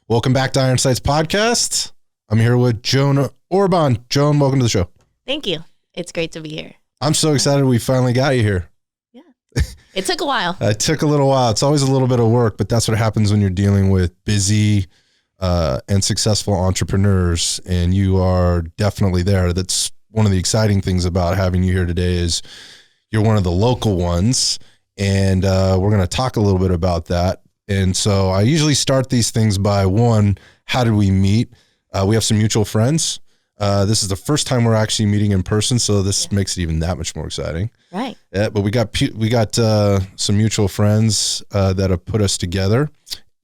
Welcome back to Iron Sights Podcast. I'm here with Joane Orbon. Joan, welcome to the show. Thank you. It's great to be here. I'm so excited we finally got you here. Yeah. It took a while. It took a little while. It's always a little bit of work, but that's what happens when you're dealing with busy and successful entrepreneurs, and you are definitely there. That's one of the exciting things about having you here today is you're one of the local ones, and we're going to talk a little bit about that. And so I usually start these things by one, how did we meet? We have some mutual friends. This is the first time we're actually meeting in person, so this makes it even that much more exciting. Right. Yeah, but we got some mutual friends that have put us together.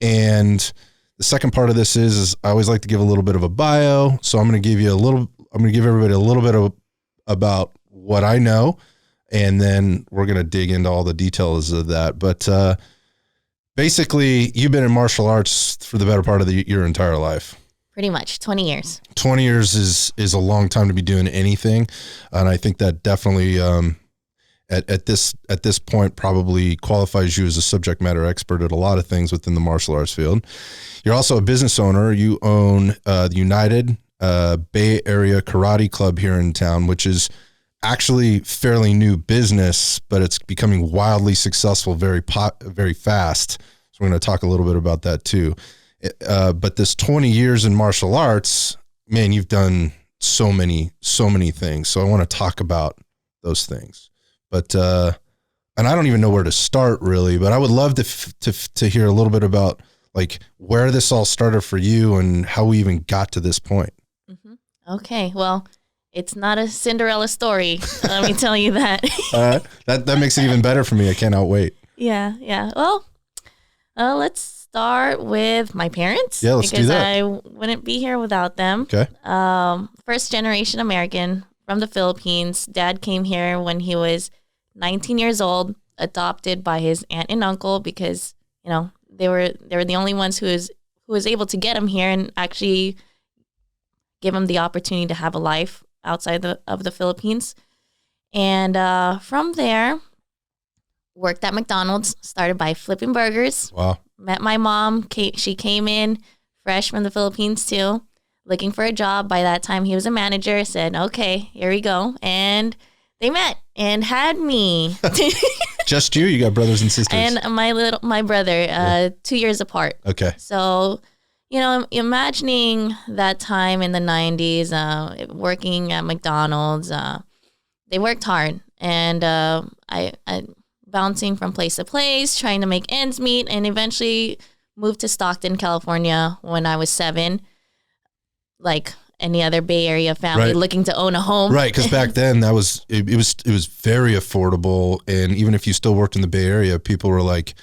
And the second part of this is I always like to give a little bit of a bio. So I'm going to give everybody a little bit about what I know, and then we're going to dig into all the details of that. But basically, you've been in martial arts for the better part of your entire life. Pretty much 20 years. 20 years is a long time to be doing anything. And I think that definitely at this point probably qualifies you as a subject matter expert at a lot of things within the martial arts field. You're also a business owner. You own the United Bay Area Karate Club here in town, which is actually fairly new business, but it's becoming wildly successful very fast. So we're going to talk a little bit about that too. But this 20 years in martial arts, man, you've done so many things. So I want to talk about those things. But and I don't even know where to start really, but I would love to hear a little bit about like where this all started for you and how we even got to this point. Mm-hmm. Okay, well, it's not a Cinderella story. Let me tell you that. That makes it even better for me. I cannot wait. Yeah. Well, let's start with my parents. Yeah, let's do that. Because I wouldn't be here without them. Okay. First generation American from the Philippines. Dad came here when he was 19 years old, adopted by his aunt and uncle because, they were the only ones who was able to get him here and actually give him the opportunity to have a life outside of the Philippines. And from there, worked at McDonald's, started by flipping burgers. Wow. Met my mom. She came in fresh from the Philippines too, looking for a job. By that time, he was a manager. Said, okay, here we go. And they met and had me. Just you? You got brothers and sisters? And my brother, 2 years apart. Okay. So, imagining that time in the 90s, working at McDonald's, they worked hard. And I bouncing from place to place, trying to make ends meet, and eventually moved to Stockton, California when I was 7, like any other Bay Area family looking to own a home. Right, because back then it was very affordable, and even if you still worked in the Bay Area, people were like,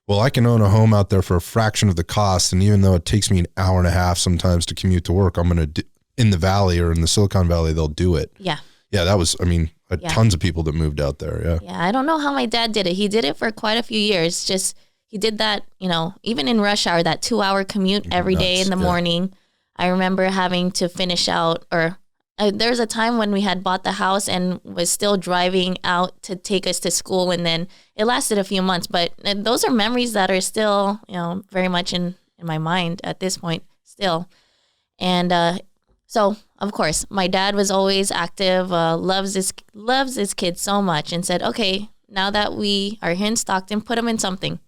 well, I can own a home out there for a fraction of the cost, and even though it takes me an hour and a half sometimes to commute to work, I'm going to in the Valley or in the Silicon Valley, they'll do it. Yeah. Yeah, that was, tons of people that moved out there, yeah. Yeah, I don't know how my dad did it. He did it for quite a few years. Just, he did that, even in rush hour, that 2-hour commute every day in the morning. I remember having to finish out, or there was a time when we had bought the house and was still driving out to take us to school, and then it lasted a few months. But those are memories that are still, very much in my mind at this point still. And so, of course, my dad was always active, loves his kids so much, and said, okay, now that we are here in Stockton, put them in something.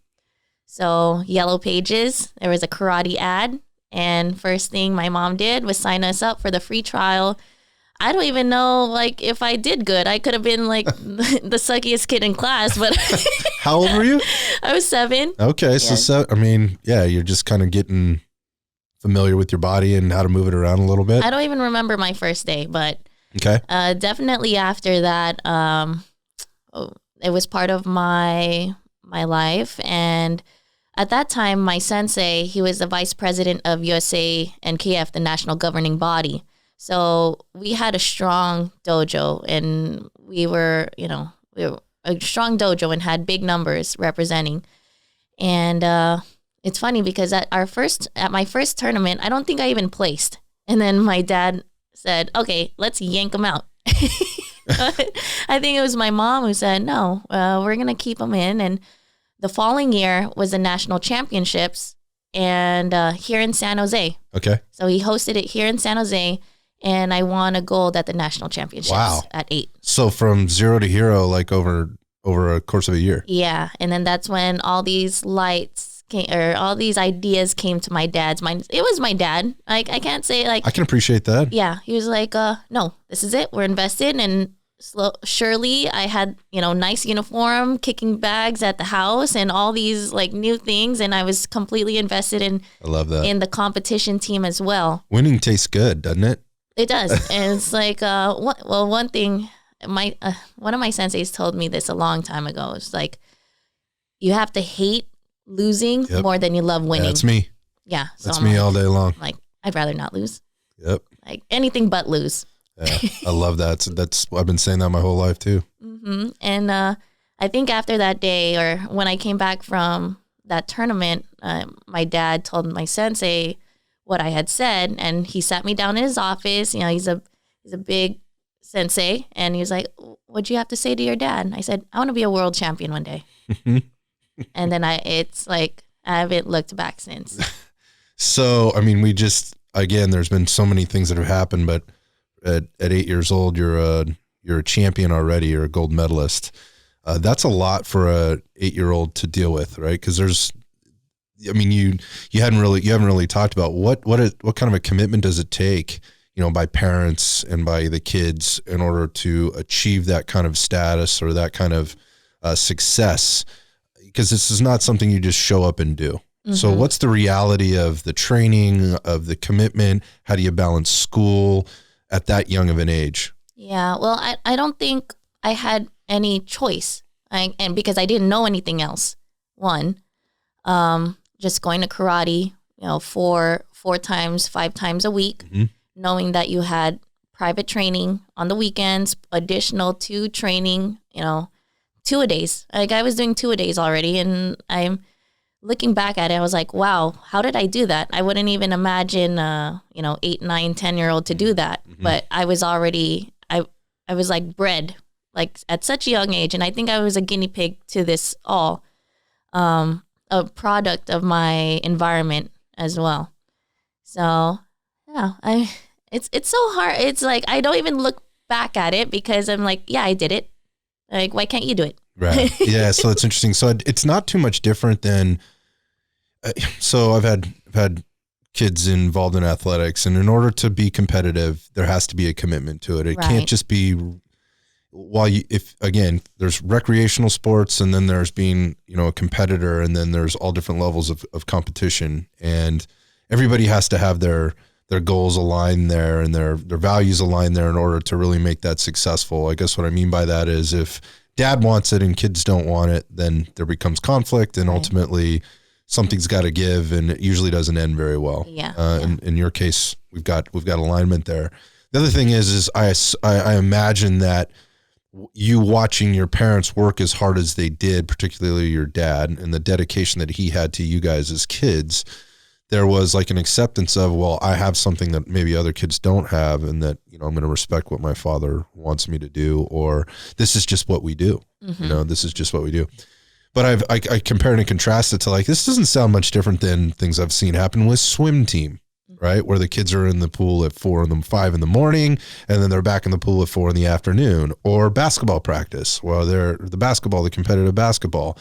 So Yellow Pages, there was a karate ad, and first thing my mom did was sign us up for the free trial. I don't even know, if I did good. I could have been, the suckiest kid in class, but... How old were you? I was 7. Okay, yes. So, you're just kind of getting familiar with your body and how to move it around a little bit. I don't even remember my first day, but okay. Definitely after that, it was part of my life. And at that time, my sensei, he was the vice president of USA and KF, the national governing body. So we had a strong dojo, and we were a strong dojo and had big numbers representing. And it's funny because at my first tournament, I don't think I even placed. And then my dad said, okay, let's yank them out. I think it was my mom who said, no, we're going to keep them in. And the following year was the national championships. and here in San Jose. Okay. So he hosted it here in San Jose, and I won a gold at the national championships at 8. So from 0 to hero, like over a course of a year. Yeah, and then that's when all these all these ideas came to my dad's mind. It was my dad. Like, I can't say like. I can appreciate that. Yeah, he was like, no, this is it. We're invested, and surely I had, nice uniform, kicking bags at the house, and all these like new things, and I was completely invested in. I love that. In the competition team as well. Winning tastes good, doesn't it? It does, and it's like, one thing. One of my senseis told me this a long time ago. It's like, you have to hate losing more than you love winning. That's me. Yeah. So that's me all day long. Like, I'd rather not lose. Yep. Like anything but lose. Yeah, I love that. That's I've been saying that my whole life too. Mm-hmm. And I think after that day, or when I came back from that tournament, my dad told my sensei what I had said, and he sat me down in his office. He's a big sensei, and he was like, "What'd you have to say to your dad?" And I said, "I want to be a world champion one day." And then it's like, I haven't looked back since. So, I mean, there's been so many things that have happened, but at 8 years old, you're a champion already. You're a gold medalist. That's a lot for a 8-year-old to deal with, right? Because you haven't really talked about what kind of a commitment does it take, by parents and by the kids in order to achieve that kind of status or that kind of success. Because this is not something you just show up and do. Mm-hmm. So what's the reality of the training, of the commitment? How do you balance school at that young of an age? Yeah, well, I don't think I had any choice. And because I didn't know anything else. One, just going to karate, 4 times, 5 times a week, knowing that you had private training on the weekends, additional 2 training, 2-a-days. Like, I was doing 2-a-days already, and I'm looking back at it, I was like, wow, how did I do that? I wouldn't even imagine 8, 9, 10-year-old to do that. Mm-hmm. But I was already I was like bred like at such a young age, and I think I was a guinea pig to this all, a product of my environment as well. So yeah, it's so hard. It's like I don't even look back at it because I'm like, yeah, I did it. Like, why can't you do it? Right. Yeah. So it's interesting. So it's not too much different than. So I've had kids involved in athletics, and in order to be competitive, there has to be a commitment to it. It can't just be there's recreational sports, and then there's being, a competitor, and then there's all different levels of competition, and everybody has to have their goals aligned there and their values aligned there in order to really make that successful. I guess what I mean by that is if dad wants it and kids don't want it, then there becomes conflict, and ultimately something's got to give, and it usually doesn't end very well. Yeah. In your case, we've got alignment there. The other thing is I imagine that you watching your parents work as hard as they did, particularly your dad, and the dedication that he had to you guys as kids, there was like an acceptance of, well, I have something that maybe other kids don't have, and that, I'm going to respect what my father wants me to do, or this is just what we do. Mm-hmm. This is just what we do. But I compared and contrasted to, like, this doesn't sound much different than things I've seen happen with swim team, right? Where the kids are in the pool at 5 in the morning, and then they're back in the pool at 4 in the afternoon. Or basketball practice, where they're the competitive basketball,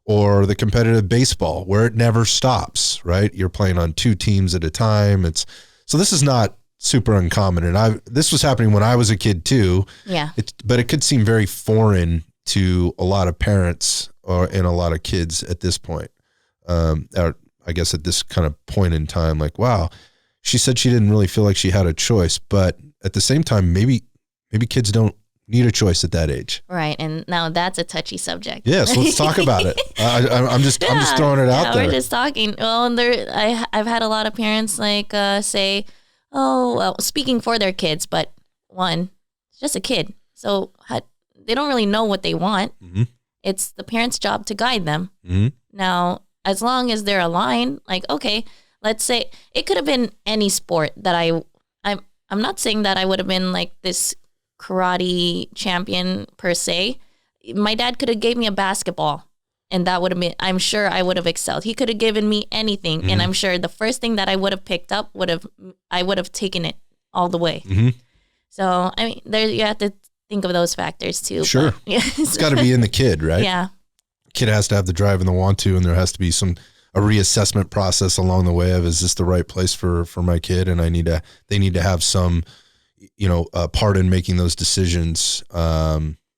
or the competitive baseball, where it never stops, right? You're playing on 2 teams at a time. So this is not super uncommon, and this was happening when I was a kid too. Yeah. But it could seem very foreign to a lot of parents and a lot of kids at this point. I guess at this kind of point in time, like, wow, she said she didn't really feel like she had a choice, but at the same time, maybe kids don't need a choice at that age. Right. And now that's a touchy subject. Yeah. So let's talk about it. I'm just throwing it out there. We're just talking. Well, and I've had a lot of parents like say, oh, well, speaking for their kids, but one, it's just a kid. So they don't really know what they want. Mm-hmm. It's the parent's job to guide them. Mm-hmm. Now, as long as they're aligned, like, okay, let's say it could have been any sport that I'm not saying that I would have been like this karate champion per se. My dad could have gave me a basketball And that would have been, I'm sure I would have excelled. He could have given me anything. Mm-hmm. And I'm sure the first thing that I would have picked up I would have taken it all the way. Mm-hmm. So, I mean, there you have to think of those factors too. Sure. But, yeah. It's got to be in the kid, right? Yeah. Kid has to have the drive and the want to, and there has to be a reassessment process along the way of, is this the right place for my kid? And they need to have some, part in making those decisions.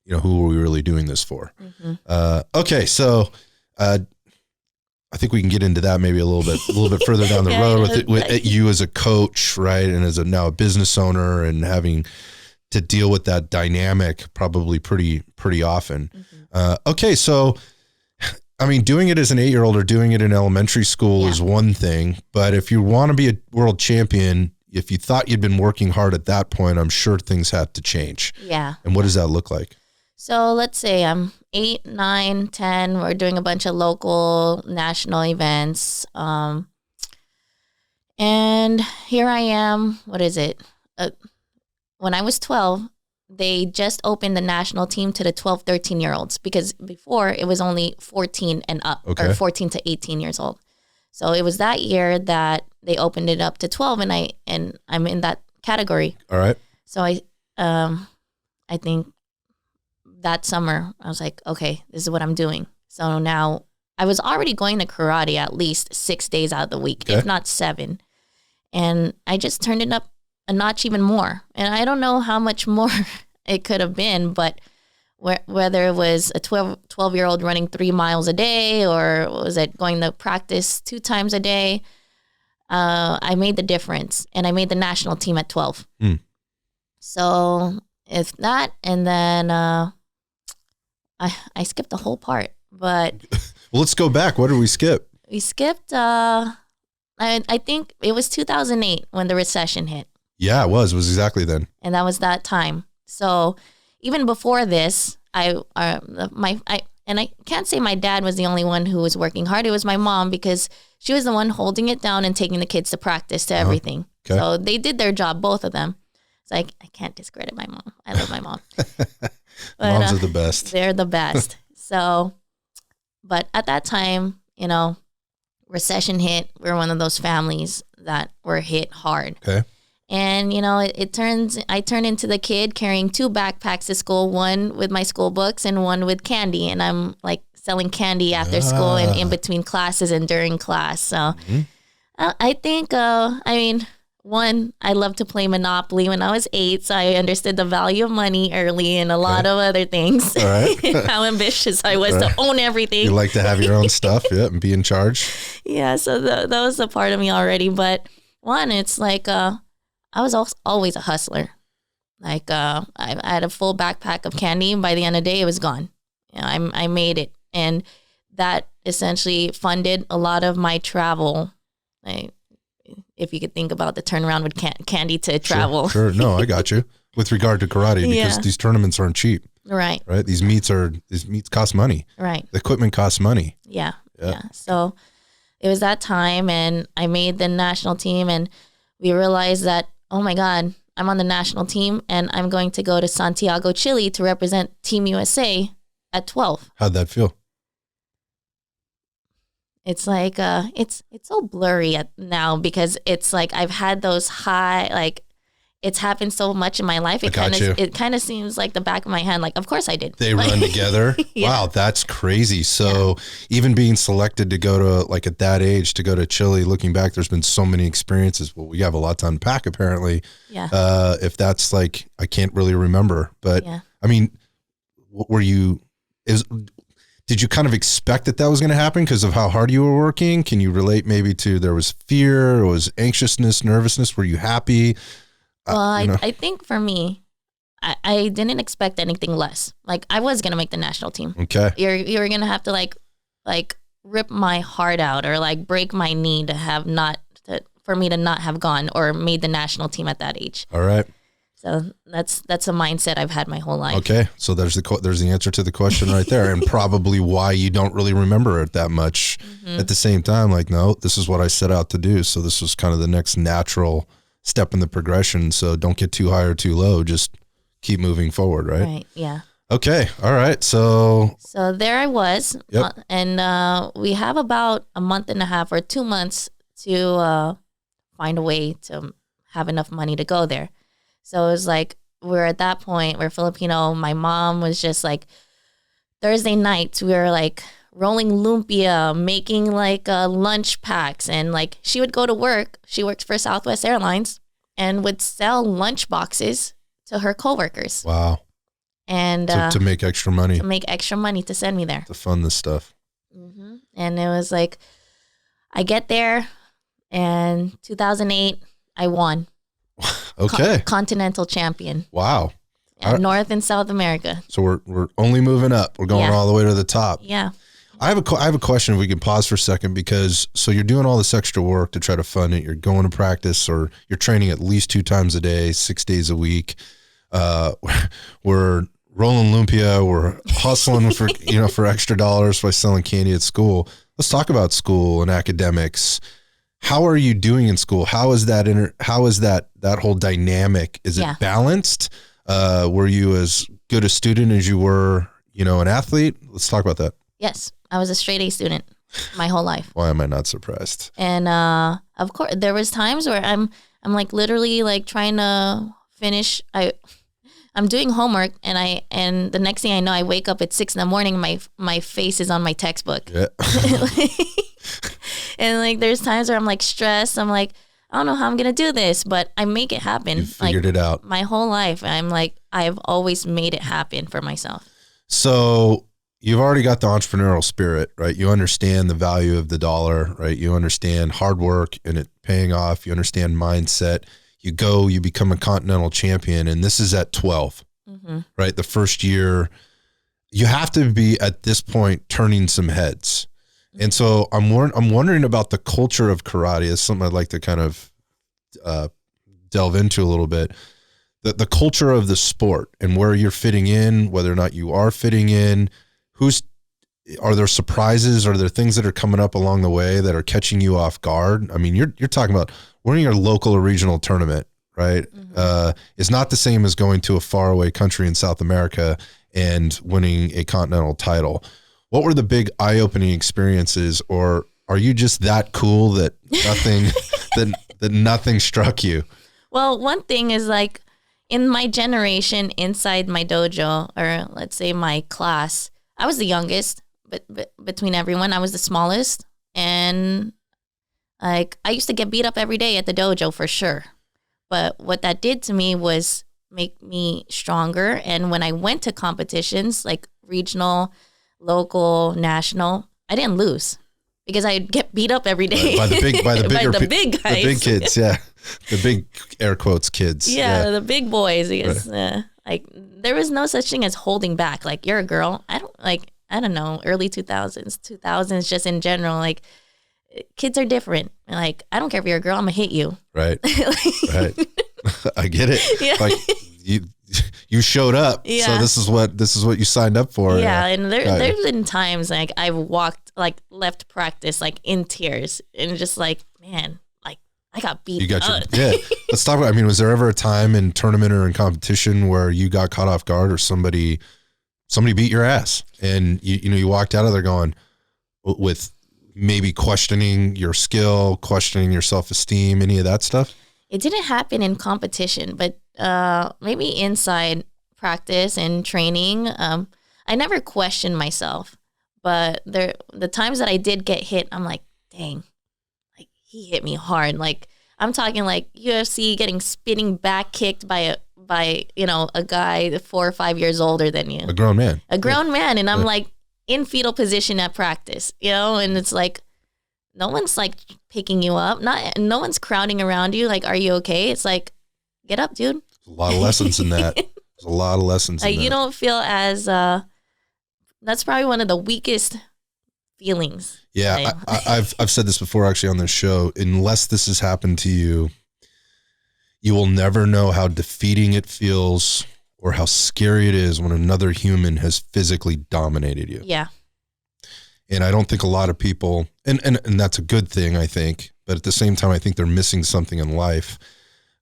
Who are we really doing this for? Mm-hmm. Okay. So, I think we can get into that maybe a little bit further down the road with you as a coach, right? And as now a business owner, and having to deal with that dynamic probably pretty often. Mm-hmm. Okay. So, I mean, doing it as an 8-year-old or doing it in elementary school is one thing, but if you want to be a world champion, if you thought you'd been working hard at that point, I'm sure things had to change. Yeah. And what does that look like? So let's say I'm 8, 9, 10. We're doing a bunch of local, national events. And here I am. What is it? When I was 12, they just opened the national team to the 12, 13-year-olds, because before it was only 14 and up, or 14 to 18 years old. So it was that year that they opened it up to 12, and I'm in that category. All right. So I think that summer I was like, okay, this is what I'm doing. So now I was already going to karate at least 6 days out of the week, if not 7. And I just turned it up a notch even more. And I don't know how much more it could have been, but whether it was a 12-year-old running 3 miles a day, or was it going to practice 2 times a day, I made the difference, and I made the national team at 12. Mm. So if that, and then I skipped the whole part, but well, let's go back. What did we skip? We skipped. I think it was 2008 when the recession hit. Yeah, it was exactly then. And that was that time. So even before this, I can't say my dad was the only one who was working hard. It was my mom, because she was the one holding it down and taking the kids to practice, to everything. Okay. So they did their job, both of them. It's like, I can't discredit my mom. I love my mom. But, moms are the best. They're the best. So, but at that time, recession hit. We're one of those families that were hit hard. Okay. And, I turned into the kid carrying 2 backpacks to school, one with my school books and one with candy. And I'm like selling candy after school and in between classes and during class. So I think, one, I loved to play Monopoly when I was 8. So I understood the value of money early, and a lot of other things. All right. How ambitious I was to own everything. You like to have your own stuff, and be in charge. Yeah. So that was a part of me already. But one, it's like, I was always a hustler. Like, I had a full backpack of candy, and by the end of the day, it was gone. I made it. And that essentially funded a lot of my travel. If you could think about the turnaround with candy to travel. Sure. No, I got you. With regard to karate, because these tournaments aren't cheap. Right. Right. These meets cost money. Right. The equipment costs money. Yeah. So it was that time, and I made the national team, and we realized that, oh my God, I'm on the national team, and I'm going to go to Santiago, Chile to represent Team USA at 12. How'd that feel? It's like, it's so blurry now, because it's like I've had those high, like, it's happened so much in my life. It kind of seems like the back of my hand. Like, of course I did. They run together. Yeah. Wow, that's crazy. So even being selected to go to, like, at that age, to go to Chile, looking back, there's been so many experiences. Well, we have a lot to unpack, apparently. Yeah. If that's like, I can't really remember, but I mean, did you kind of expect that was going to happen because of how hard you were working? Can you relate maybe to, there was fear, or was anxiousness, nervousness? Were you happy? Well, I think for me, I didn't expect anything less. Like, I was going to make the national team. Okay. You're going to have to like rip my heart out, or like break my knee for me to not have gone or made the national team at that age. All right. So that's a mindset I've had my whole life. Okay. So there's the answer to the question right there, and probably why you don't really remember it that much. Mm-hmm. At the same time, like, no, this is what I set out to do. So this was kind of the next natural step in the progression. So don't get too high or too low. Just keep moving forward, right? Right. Yeah. Okay. All right. So there I was. Yep. And we have about a month and a half or 2 months to find a way to have enough money to go there. So it was like, we're at that point, we're Filipino. My mom was just like, Thursday nights, we were like rolling lumpia, making like lunch packs. And like, she would go to work. She worked for Southwest Airlines and would sell lunch boxes to her coworkers. Wow. And to make extra money. To make extra money to send me there. To fund this stuff. Mm-hmm. And it was like, I get there, and 2008, I won. Okay. Continental champion. Wow. North and South America. So we're only moving up. We're going all the way to the top. Yeah. I have a question, if we can pause for a second, because so you're doing all this extra work to try to fund it. You're going to practice, or you're training at least 2 times a day, 6 days a week. We're rolling lumpia. We're hustling for extra dollars by selling candy at school. Let's talk about school and academics. How are you doing in school? How is that whole dynamic? Is it balanced? Were you as good a student as you were, an athlete? Let's talk about that. Yes, I was a straight A student my whole life. Why am I not surprised? And of course, there was times where I'm like literally like trying to finish. I'm doing homework, and the next thing I know, I wake up at 6 a.m. My face is on my textbook. Yeah. And like, there's times where I'm like stressed. I'm like, I don't know how I'm gonna do this, but I make it happen. You figured it out. My whole life, I'm like, I've always made it happen for myself. So you've already got the entrepreneurial spirit, right? You understand the value of the dollar, right? You understand hard work and it paying off. You understand mindset. You become a continental champion, and this is at 12, right? The first year, you have to be at this point turning some heads. And so I'm wondering about the culture of karate. It's something I'd like to kind of delve into a little bit. The culture of the sport and where you're fitting in, whether or not you are fitting in. Are there surprises? Are there things that are coming up along the way that are catching you off guard? I mean, you're talking about winning your local or regional tournament, right? It's not the same as going to a faraway country in South America and winning a continental title. What were the big eye-opening experiences, or are you just that cool that nothing that nothing struck you? Well, one thing is like in my generation inside my dojo, or let's say my class, I was the youngest, but between everyone, I was the smallest, and like I used to get beat up every day at the dojo for sure. But what that did to me was make me stronger, and when I went to competitions like regional, local, national, I didn't lose because I'd get beat up every day by the big by the big guys, the big kids, yeah, the big air quotes kids, yeah. The big boys. Because like there was no such thing as holding back. Like, you're a girl. I don't know, early 2000s, just in general. Like, kids are different. Like, I don't care if you're a girl, I'm gonna hit you. Right, right. I get it. Yeah. Like you showed up, so this is what you signed up for. Yeah, and there's been times like I've left practice like in tears and just like, man, like I got beat. You got yeah. Let's talk about. I mean, was there ever a time in tournament or in competition where you got caught off guard, or somebody beat your ass, and you walked out of there going with maybe questioning your skill, questioning your self-esteem, any of that stuff? It didn't happen in competition, but maybe inside practice and training. I never questioned myself, but the times that I did get hit, I'm like, dang, like he hit me hard. Like, I'm talking like UFC getting spinning back kicked by a guy 4 or 5 years older than you, a grown man, man, and I'm like in fetal position at practice, and it's like, no one's like picking you up. No one's crowding around you. Like, are you okay? It's like, get up, dude. There's a lot of lessons in that. There's a lot of lessons in that. You don't feel as, that's probably one of the weakest feelings. Yeah. I've said this before actually on this show. Unless this has happened to you, you will never know how defeating it feels or how scary it is when another human has physically dominated you. Yeah. And I don't think a lot of people, and that's a good thing, I think, but at the same time, I think they're missing something in life.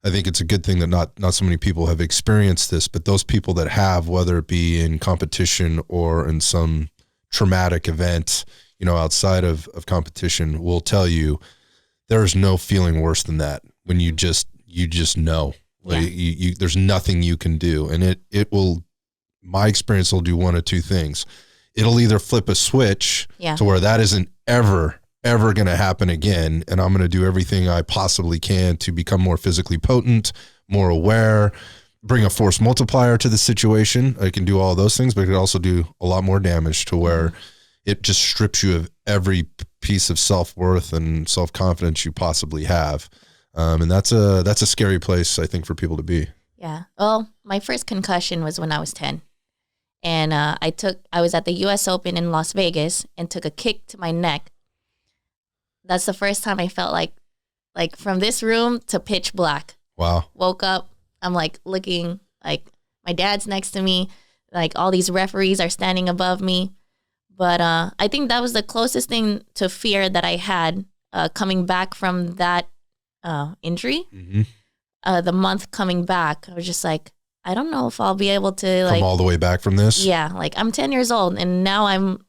I think it's a good thing that not so many people have experienced this, but those people that have, whether it be in competition or in some traumatic event, outside of competition, will tell you there's no feeling worse than that when you just know. Like, there's nothing you can do. And it will, my experience will do one of two things. It'll either flip a switch to where that isn't ever going to happen again. And I'm going to do everything I possibly can to become more physically potent, more aware, bring a force multiplier to the situation. I can do all those things, but it could also do a lot more damage to where it just strips you of every piece of self-worth and self-confidence you possibly have. And that's a scary place, I think, for people to be. Yeah. Well, my first concussion was when I was 10. And I was at the US Open in Las Vegas and took a kick to my neck. That's the first time I felt like from this room to pitch black. Wow. Woke up, I'm like looking, like my dad's next to me, like all these referees are standing above me. But I think that was the closest thing to fear that I had coming back from that injury. Mm-hmm. The month coming back, I was just like, I don't know if I'll be able to come all the way back from this. Yeah, like I'm 10 years old and now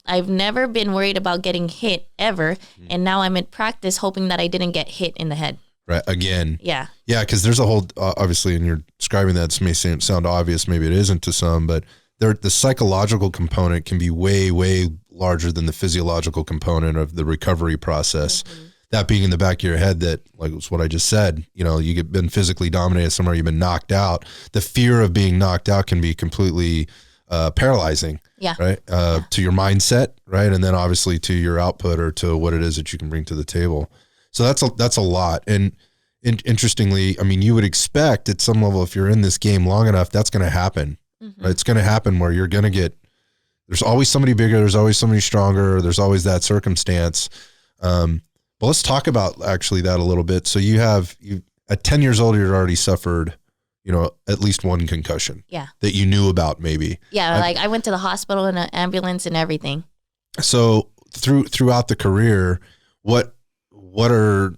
I've never been worried about getting hit ever, and now I'm in practice hoping that I didn't get hit in the head. Right, again. Yeah. Yeah, because there's a whole obviously, and you're describing that, this may sound obvious, maybe it isn't to some, but the psychological component can be way, way larger than the physiological component of the recovery process. Mm-hmm. That being in the back of your head that, like it's what I just said, you've been physically dominated somewhere, you've been knocked out. The fear of being knocked out can be completely paralyzing, right? To your mindset, right? And then obviously to your output or to what it is that you can bring to the table. So that's a lot. And interestingly, I mean, you would expect at some level, if you're in this game long enough, that's going to happen. Mm-hmm. Right? It's going to happen where you're going to there's always somebody bigger, there's always somebody stronger, there's always that circumstance. But let's talk about actually that a little bit. So you at 10 years old, you'd already suffered, at least one concussion. Yeah. That you knew about maybe. Yeah. I went to the hospital in an ambulance and everything. So throughout the career, what are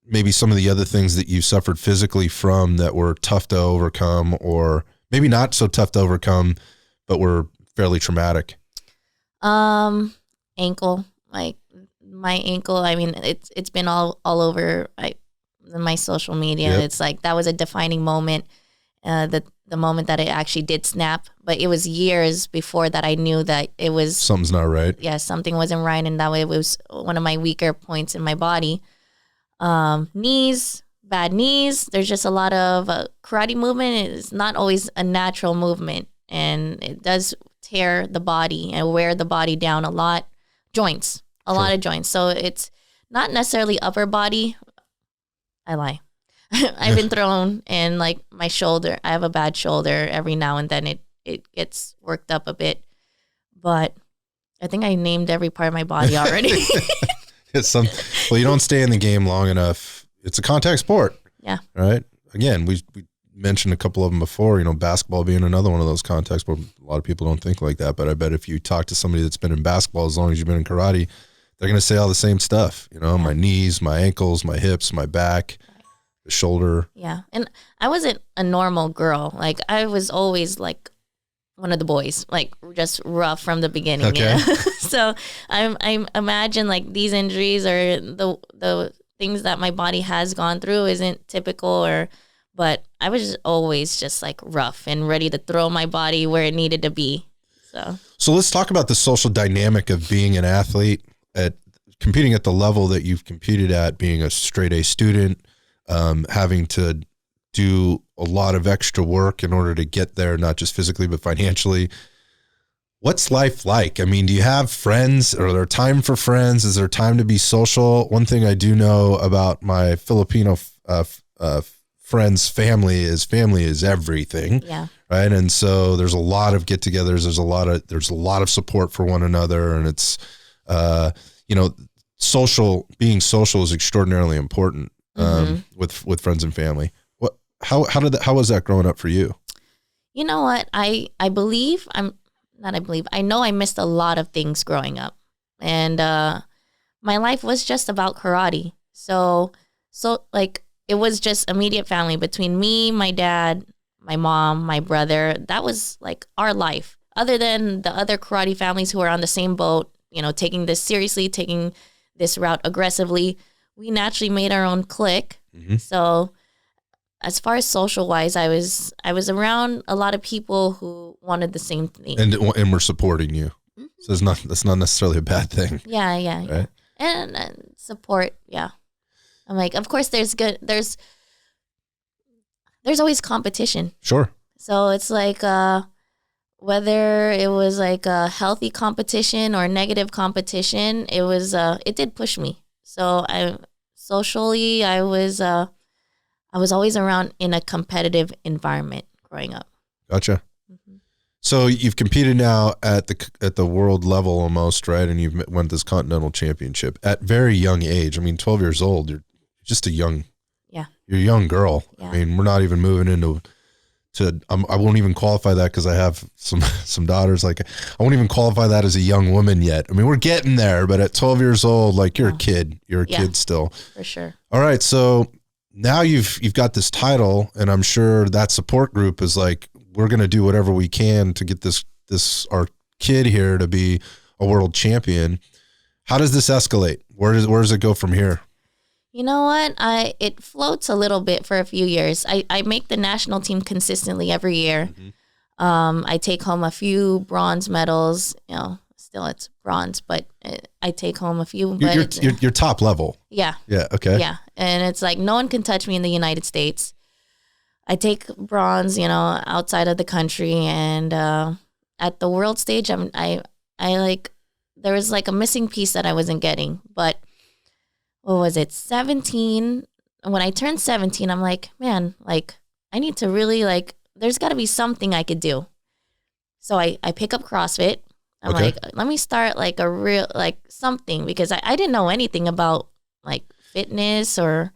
maybe some of the other things that you suffered physically from that were tough to overcome, or maybe not so tough to overcome, but were fairly traumatic? Ankle, like my ankle. I mean, it's been all over my social media. Yep. It's like that was a defining moment. The moment that it actually did snap, but it was years before that I knew that it was something's not right. Yeah, something wasn't right, and that way it was one of my weaker points in my body. Knees, bad knees. There's just a lot of karate movement. It's not always a natural movement, and it does tear the body and wear the body down a lot. Joints, a lot of joints. So it's not necessarily upper body. I lie. I've been thrown, and like my shoulder, I have a bad shoulder. Every now and then it gets worked up a bit, but I think I named every part of my body already. Well, you don't stay in the game long enough. It's a contact sport. Yeah. Right. Again, we mentioned a couple of them before, basketball being another one of those contact sports. A lot of people don't think like that, but I bet if you talk to somebody that's been in basketball as long as you've been in karate, they're going to say all the same stuff, my knees, my ankles, my hips, my back, the shoulder. Yeah. And I wasn't a normal girl. Like I was always like one of the boys, like just rough from the beginning. Okay. So I imagine like these injuries or the things that my body has gone through isn't typical, but I was just always just like rough and ready to throw my body where it needed to be. So let's talk about the social dynamic of being an athlete at competing at the level that you've competed at, being a straight A student, having to do a lot of extra work in order to get there, not just physically, but financially. What's life like? I mean, do you have friends? Are there time for friends? Is there time to be social? One thing I do know about my Filipino friends' family is everything. Yeah. Right. And so there's a lot of get-togethers. There's a lot of support for one another, and it's being social is extraordinarily important with friends and family. How was that growing up for you? You know what? I know I missed a lot of things growing up, and my life was just about karate. So like it was just immediate family between me, my dad, my mom, my brother. That was like our life. Other than the other karate families who are on the same boat, you know, taking this seriously, taking this route aggressively, we naturally made our own clique. Mm-hmm. So as far as social wise, I was around a lot of people who wanted the same thing. And we're supporting you. Mm-hmm. So that's not necessarily a bad thing. Yeah. Right? Yeah. And support. Yeah. I'm like, of course there's always competition. Sure. So it's like, whether it was like a healthy competition or negative competition, it did push me. So I was always around in a competitive environment growing up. Gotcha. Mm-hmm. So you've competed now at the world level almost, right? And you've won this continental championship at very young age. I mean, 12 years old, you're just you're a young girl. Yeah. I mean, we're not even moving into I won't even qualify that because I have some daughters. Like, I won't even qualify that as a young woman yet. I mean, we're getting there, but at 12 years old, like, you're a kid. You're a kid still. For sure. All right, so now you've got this title, and I'm sure that support group is like, we're going to do whatever we can to get this our kid here to be a world champion. How does this escalate? Where does it go from here? You know what? It floats a little bit for a few years. I make the national team consistently every year. Mm-hmm. I take home a few bronze medals. You know, still it's bronze, but I take home a few. You're top level. Yeah. Yeah. Okay. Yeah, and it's like no one can touch me in the United States. I take bronze, you know, outside of the country, and at the world stage, I like there was like a missing piece that I wasn't getting, but. What was it, 17? When I turned 17, I'm like, man, like, I need to really, like, there's got to be something I could do. So I pick up CrossFit. I'm like, let me start, like, a real, like, something, because I didn't know anything about, like, fitness or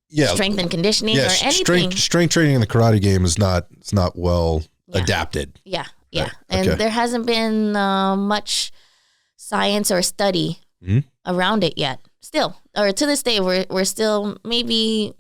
strength and conditioning or anything. Strength training in the karate game is not well adapted. Yeah. And there hasn't been much science or study around it yet. Still, or to this day, we're still maybe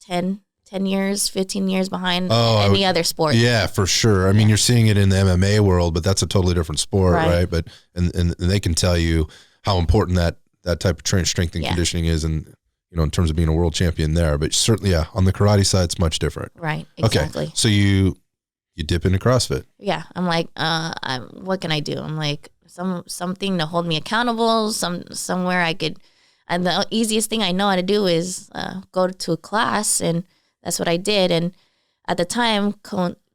10 years, 15 years behind any other sport. Yeah, for sure. I mean, you're seeing it in the MMA world, but that's a totally different sport, right? But and they can tell you how important that type of strength and conditioning is, and you know, in terms of being a world champion there. But certainly, on the karate side, it's much different. Right. Exactly. Okay. So you dip into CrossFit. Yeah. I'm like, what can I do? I'm like, something to hold me accountable. Somewhere I could. And the easiest thing I know how to do is go to a class, and that's what I did. And at the time,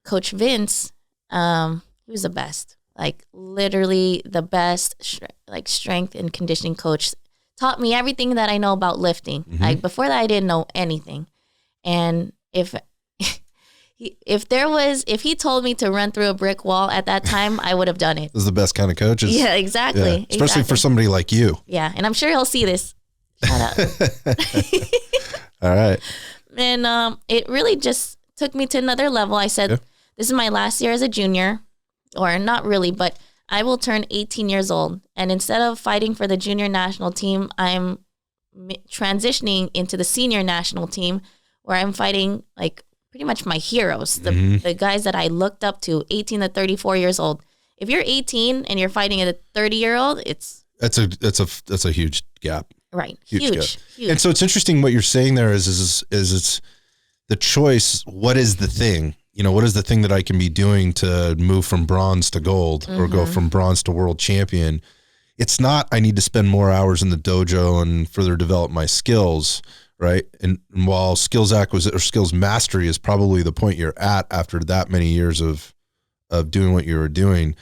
Coach Vince, he was the best, like literally the best, like strength and conditioning coach. Taught me everything that I know about lifting. Mm-hmm. Like before that, I didn't know anything. And if he told me to run through a brick wall at that time, I would have done it. This is the best kind of coaches. Yeah, exactly. Yeah. Especially for somebody like you. Yeah, and I'm sure he'll see this. Shut up. All right. And it really just took me to another level. I said, this is my last year as a junior, or not really, but I will turn 18 years old. And instead of fighting for the junior national team, I'm transitioning into the senior national team, where I'm fighting like pretty much my heroes, the guys that I looked up to, 18 to 34 years old. If you're 18 and you're fighting a 30-year-old, that's a huge gap. Right. Huge. And so it's interesting what you're saying there is it's the choice. What is the thing? You know, what is the thing that I can be doing to move from bronze to gold or go from bronze to world champion? It's not, I need to spend more hours in the dojo and further develop my skills, right? And while skills acquisition or skills mastery is probably the point you're at after that many years of doing what you were doing,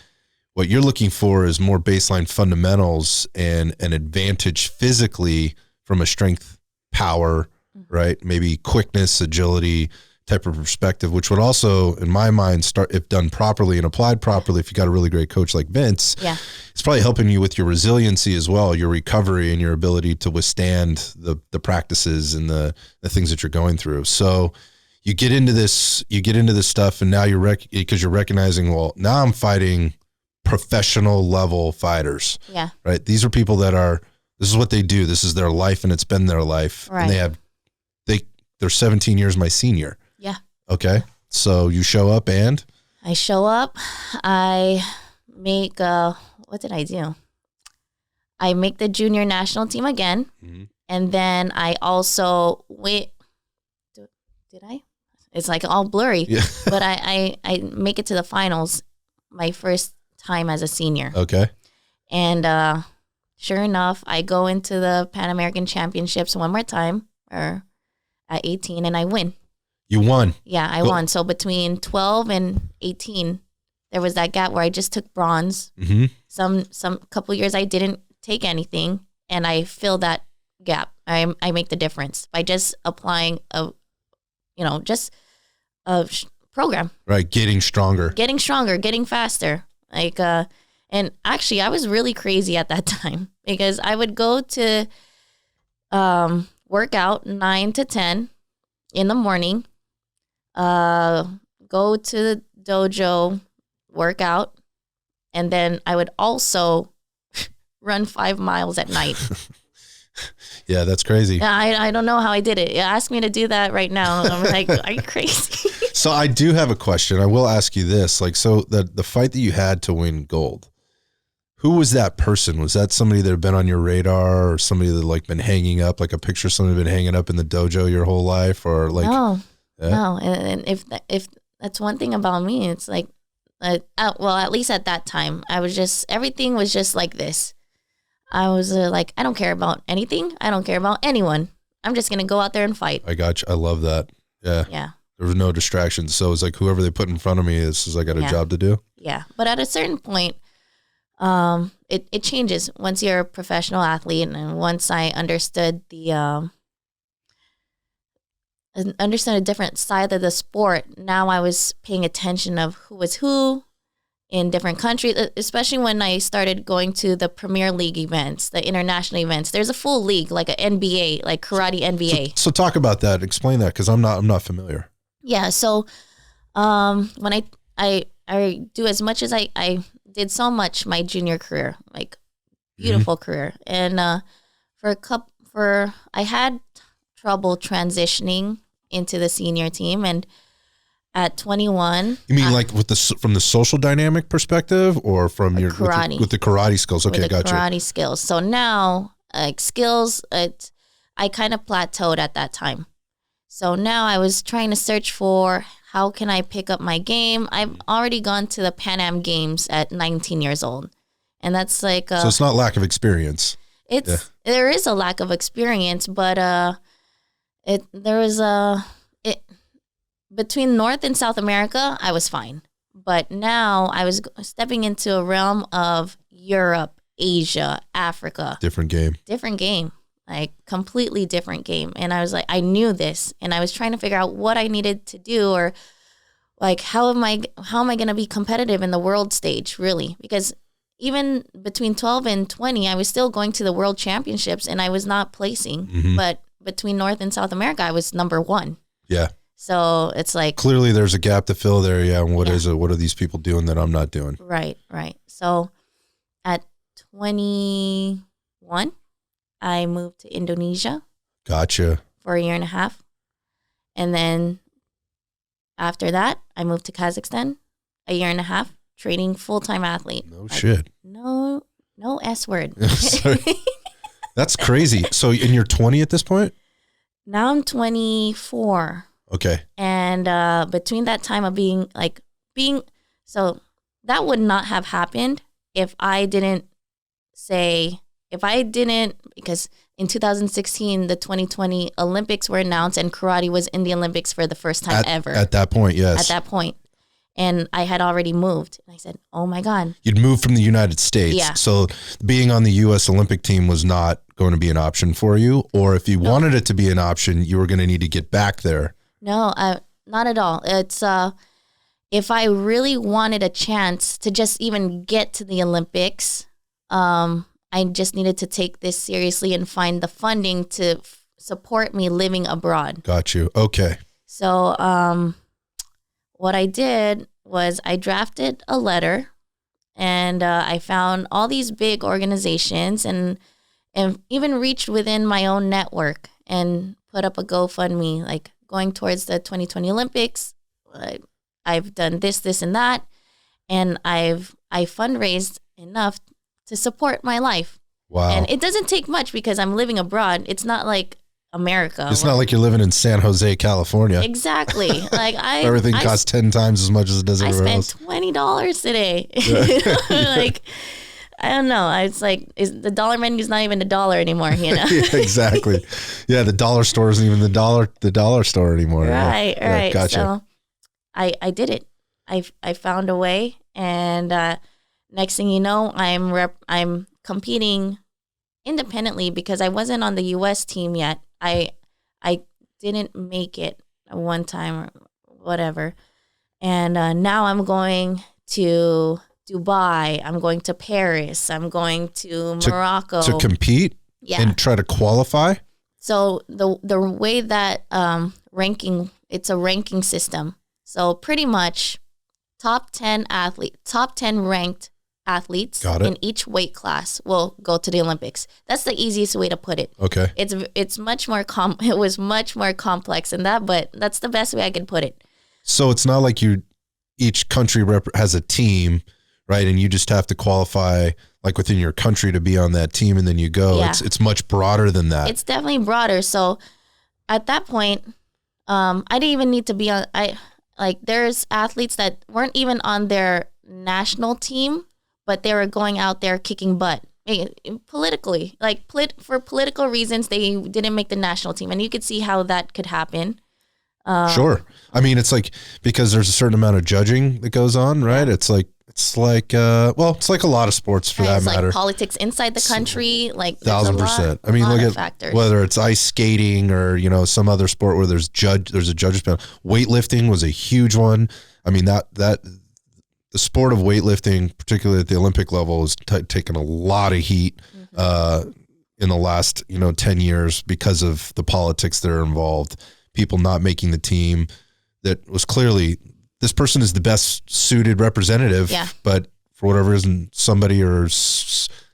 what you're looking for is more baseline fundamentals and an advantage physically from a strength, power, right? Maybe quickness, agility type of perspective, which would also, in my mind, start, if done properly and applied properly, if you got a really great coach like Vince, it's probably helping you with your resiliency as well, your recovery and your ability to withstand the practices and the things that you're going through. So you get into this stuff, and now because you're recognizing, well, now I'm fighting professional level fighters. Yeah. Right. These are people that this is what they do. This is their life, and it's been their life. Right. And they're 17 years my senior. Yeah. Okay. So you show up and? I show up. I make, what did I do? I make the junior national team again. Mm-hmm. And then I also, did I? It's like all blurry. Yeah. But I make it to the finals my first time as a senior. Okay. And sure enough, I go into the Pan American Championships one more time, or at 18, and I win. You won? Yeah, I won. So between 12 and 18, there was that gap where I just took bronze. Mm-hmm. Some couple years I didn't take anything, and I filled that gap. I make the difference by just applying a program. Right, getting stronger, getting faster. Like, and actually, I was really crazy at that time because I would go to work out 9 to 10 in the morning, go to the dojo, work out, and then I would also run 5 miles at night. Yeah, that's crazy. I don't know how I did it. Ask me to do that right now. I'm like, are you crazy? So I do have a question. I will ask you this. Like, so the fight that you had to win gold, who was that person? Was that somebody that had been on your radar, or somebody that like been hanging up, like a picture of somebody been hanging up in the dojo your whole life, or like? No. And if that's one thing about me, it's like, well, at least at that time, everything was just like this. I was like, I don't care about anything. I don't care about anyone. I'm just going to go out there and fight. I got you. I love that. Yeah. Yeah. There was no distractions. So it's like whoever they put in front of me is I got a job to do. Yeah. But at a certain point, it changes once you're a professional athlete. And once I understood a different side of the sport, now I was paying attention of who was who in different countries, especially when I started going to the Premier League events, the international events. There's a full league, like an NBA, like karate NBA. So talk about that. Explain that, because I'm not familiar. Yeah. So when I do as much as I did so much my junior career, like beautiful career, and I had trouble transitioning into the senior team, and at 21. You mean like from the social dynamic perspective, or from your karate with the karate skills? Okay, gotcha. Karate skills. So now, like skills, I kind of plateaued at that time. So now I was trying to search for how can I pick up my game. I've already gone to the Pan Am Games at 19 years old, and that's like so it's not lack of experience. There is a lack of experience, but between North and South America, I was fine. But now I was stepping into a realm of Europe, Asia, Africa. Different game. Like completely different game. And I was like, I knew this, and I was trying to figure out what I needed to do, or like how am I going to be competitive in the world stage, really? Because even between 12 and 20, I was still going to the world championships and I was not placing. Mm-hmm. But between North and South America, I was number 1. Yeah. So it's like clearly there's a gap to fill there. Yeah. And what are these people doing that I'm not doing? Right. So at 21, I moved to Indonesia. Gotcha. For a year and a half. And then after that, I moved to Kazakhstan, a year and a half, training full-time athlete. No shit. No S word. Sorry. That's crazy. So, and you're 20 at this point? Now I'm 24. Okay. And between that time of so that would not have happened if I didn't, because in 2016, the 2020 Olympics were announced and karate was in the Olympics for the first time ever. At that point, yes. At that point. And I had already moved. And I said, oh my God. You'd moved from the United States. Yeah. So being on the U.S. Olympic team was not going to be an option for you? Or if you wanted it to be an option, you were going to need to get back there? No, not at all. It's if I really wanted a chance to just even get to the Olympics, I just needed to take this seriously and find the funding to support me living abroad. Got you. Okay. So what I did was I drafted a letter, and I found all these big organizations and even reached within my own network and put up a GoFundMe, like going towards the 2020 Olympics. I've done this, and that, and I fundraised enough to support my life. Wow. And it doesn't take much because I'm living abroad. It's not like America. It's not like you're living in San Jose, California. Exactly. Like everything costs 10 times as much as it does everywhere else. I spent $20 today. Like, I don't know. It's like the dollar menu is not even a dollar anymore. Yeah, exactly. Yeah, the dollar store isn't even the dollar store anymore. Right. Gotcha. So I did it. I found a way, and next thing you know, I'm competing independently because I wasn't on the U.S. team yet. I didn't make it one time or whatever. And now I'm going to Dubai. I'm going to Paris. I'm going to Morocco. To compete? Yeah. And try to qualify? So the way that ranking, it's a ranking system. So pretty much top 10 ranked athletes in each weight class will go to the Olympics. That's the easiest way to put it. Okay. It's much more it was much more complex than that, but that's the best way I could put it. So it's not like each country has a team, right? And you just have to qualify like within your country to be on that team, and then you go. Yeah. It's much broader than that. It's definitely broader. So at that point, I didn't even need to be on. There's athletes that weren't even on their national team, but they were going out there kicking butt politically. For political reasons, they didn't make the national team, and you could see how that could happen. Sure. I mean, it's like, because there's a certain amount of judging that goes on, right? Yeah. It's like a lot of sports for that matter. Like politics inside the country, like 1,000%. I mean, look at factors. Whether it's ice skating or, some other sport where there's a judges panel. Weightlifting was a huge one. I mean, that the sport of weightlifting, particularly at the Olympic level, is taken a lot of heat in the last 10 years because of the politics that are involved. People not making the team that was clearly, this person is the best suited representative, but for whatever reason, somebody or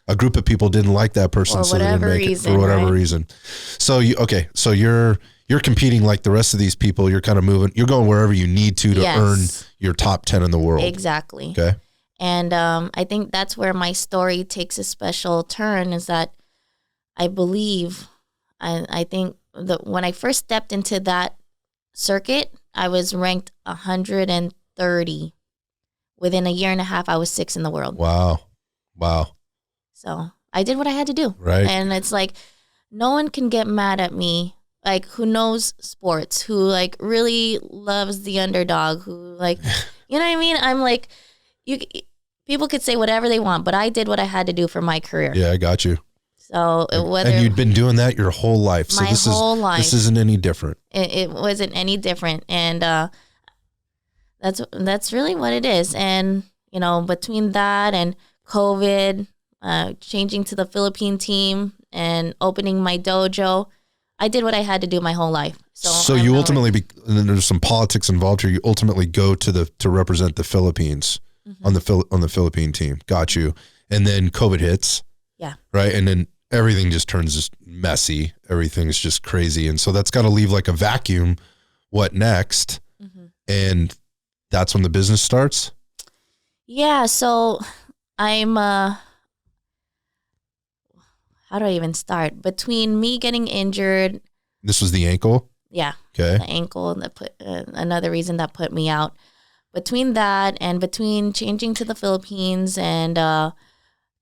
a group of people didn't like that person, so they didn't make it for whatever reason. So you're competing like the rest of these people. You're kind of moving. You're going wherever you need to earn your top 10 in the world. Exactly. Okay. And I think that's where my story takes a special turn. Is that I believe, I think that when I first stepped into that circuit, I was ranked 130. Within a year and a half, I was 6th in the world. Wow. So I did what I had to do. Right. And it's like, no one can get mad at me, like, who knows sports, who like really loves the underdog, who like, you know what I mean? I'm like, people could say whatever they want, but I did what I had to do for my career. Yeah, I got you. So and you'd been doing that your whole life. So my whole life. This isn't any different. It wasn't any different. And that's really what it is. And, between that and COVID, changing to the Philippine team and opening my dojo, I did what I had to do my whole life. So you ultimately, and then there's some politics involved here. You ultimately go to represent the Philippines on the Philippine team. Got you. And then COVID hits. Yeah. Right. And then everything just turns just messy. Everything's just crazy. And so that's got to leave like a vacuum. What next? Mm-hmm. And that's when the business starts. Yeah. So I'm, how do I even start? Between me getting injured. This was the ankle? Yeah. Okay. The ankle, that put another reason that put me out. Between that and between changing to the Philippines and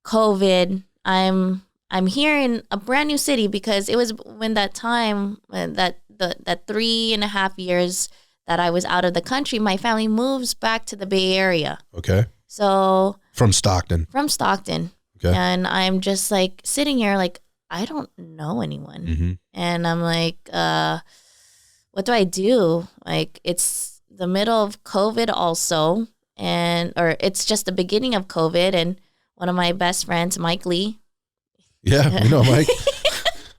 COVID, I'm here in a brand new city because it was when that time that 3.5 years that I was out of the country, my family moves back to the Bay Area. Okay. So from Stockton. Okay. And I'm just like sitting here like, I don't know anyone. Mm-hmm. And I'm like, what do I do? Like, it's the middle of COVID also, or it's just the beginning of COVID, and one of my best friends, Mike Lee. Yeah, we know Mike.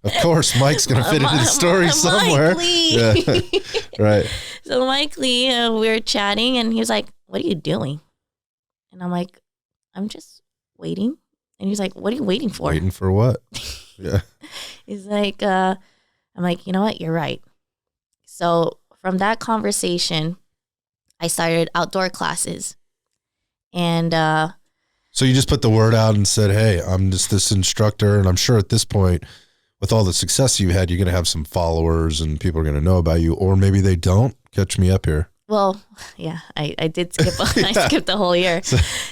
Of course, Mike's going to fit into the story somewhere. Mike Lee. Yeah. Right. So Mike Lee, we were chatting, and he was like, "What are you doing?" And I'm like, "I'm just waiting." And he's like, "What are you waiting for?" Waiting for what? Yeah. He's like, "I'm I'm like, you know what? You're right. So from that conversation, I started outdoor classes. And so you just put the word out and said, hey, I'm just this instructor. And I'm sure at this point, with all the success you had, you're going to have some followers and people are going to know about you. Or maybe they don't. Catch me up here. Well, yeah, I did skip. I skipped a whole year.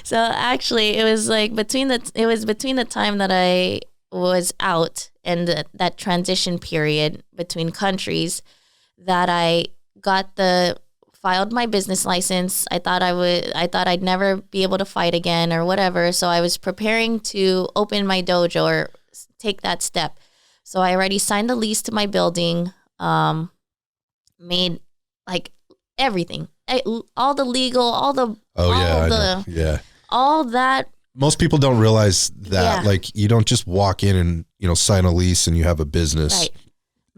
So actually, it was like between the time that I was out and that transition period between countries that I filed my business license. I thought I'd never be able to fight again or whatever. So I was preparing to open my dojo or take that step. So I already signed the lease to my building, made like everything, all the legal, all that. Most people don't realize that. Yeah. Like you don't just walk in and, sign a lease and you have a business. Right.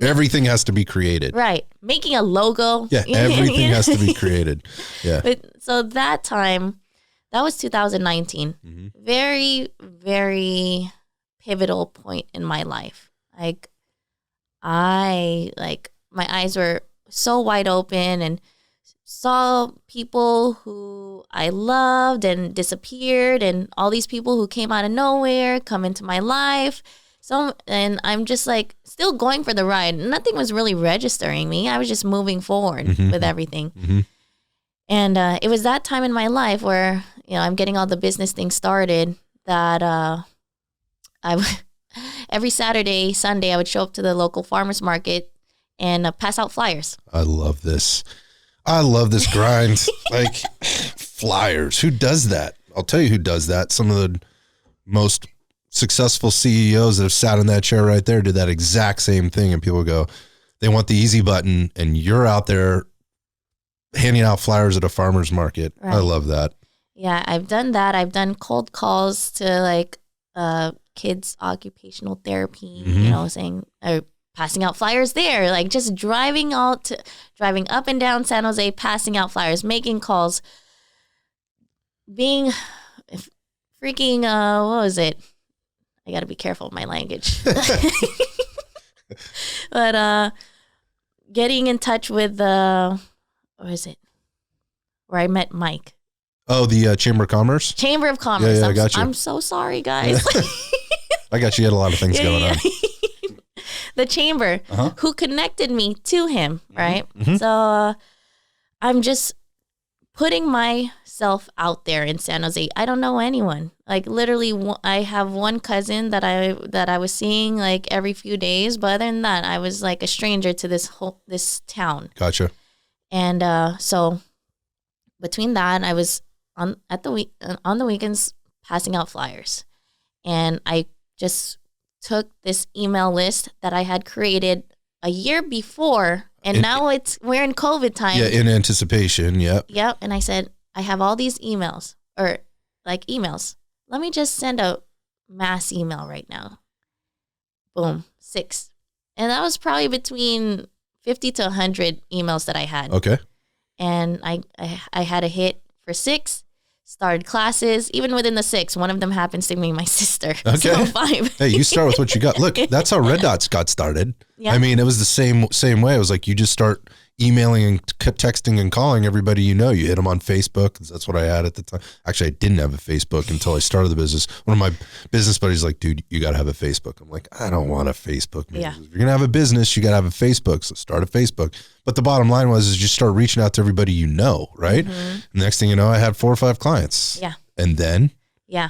Everything has to be created. Right. Making a logo. Yeah. Everything has to be created. Yeah. But, so that time, that was 2019. Mm-hmm. Very, very pivotal point in my life. Like my eyes were so wide open and saw people who I loved and disappeared, and all these people who came out of nowhere come into my life. So, and I'm just like still going for the ride. Nothing was really registering me. I was just moving forward with everything. Mm-hmm. And it was that time in my life where, I'm getting all the business things started that every Saturday, Sunday, I would show up to the local farmer's market and pass out flyers. I love this. I love this grind. Like flyers. Who does that? I'll tell you who does that. Some of the most successful CEOs that have sat in that chair right there did that exact same thing. And people go, they want the easy button, and you're out there handing out flyers at a farmer's market. Right. I love that. Yeah, I've done that. I've done cold calls to like kids' occupational therapy, saying or passing out flyers there, like just driving up and down San Jose, passing out flyers, making calls, being freaking, what was it? I got to be careful with my language. But getting in touch with, what is it? Where I met Mike. Oh, the Chamber of Commerce? Chamber of Commerce. Yeah, I got you. I'm so sorry, guys. I got you. You had a lot of things going on. The chamber who connected me to him, right? Mm-hmm. So I'm just putting myself out there in San Jose. I don't know anyone. Like literally, I have one cousin that I was seeing like every few days, but other than that, I was like a stranger to this town. Gotcha. And so between that, I was on the weekends passing out flyers, and I just took this email list that I had created a year before, and now we're in COVID time. Yeah, in anticipation, yep. Yep, and I said, I have all these emails. Let me just send a mass email right now. Boom, 6. And that was probably between 50 to 100 emails that I had. Okay. And I had a hit for 6. Started classes. Even within the 6, one of them happens to be my sister. Okay. So 5. Hey, you start with what you got. Look, that's how Red Dots got started. Yeah. I mean, it was the same way. It was like you just start emailing and texting and calling everybody you know. You hit them on Facebook. That's what I had at the time. Actually, I didn't have a Facebook until I started the business. One of my business buddies was like, dude, you got to have a Facebook. I'm like, I don't want a Facebook. Yeah. If you're going to have a business, you got to have a Facebook. So start a Facebook. But the bottom line is you start reaching out to everybody you know, right? Mm-hmm. Next thing you know, I had 4 or 5 clients. Yeah. And then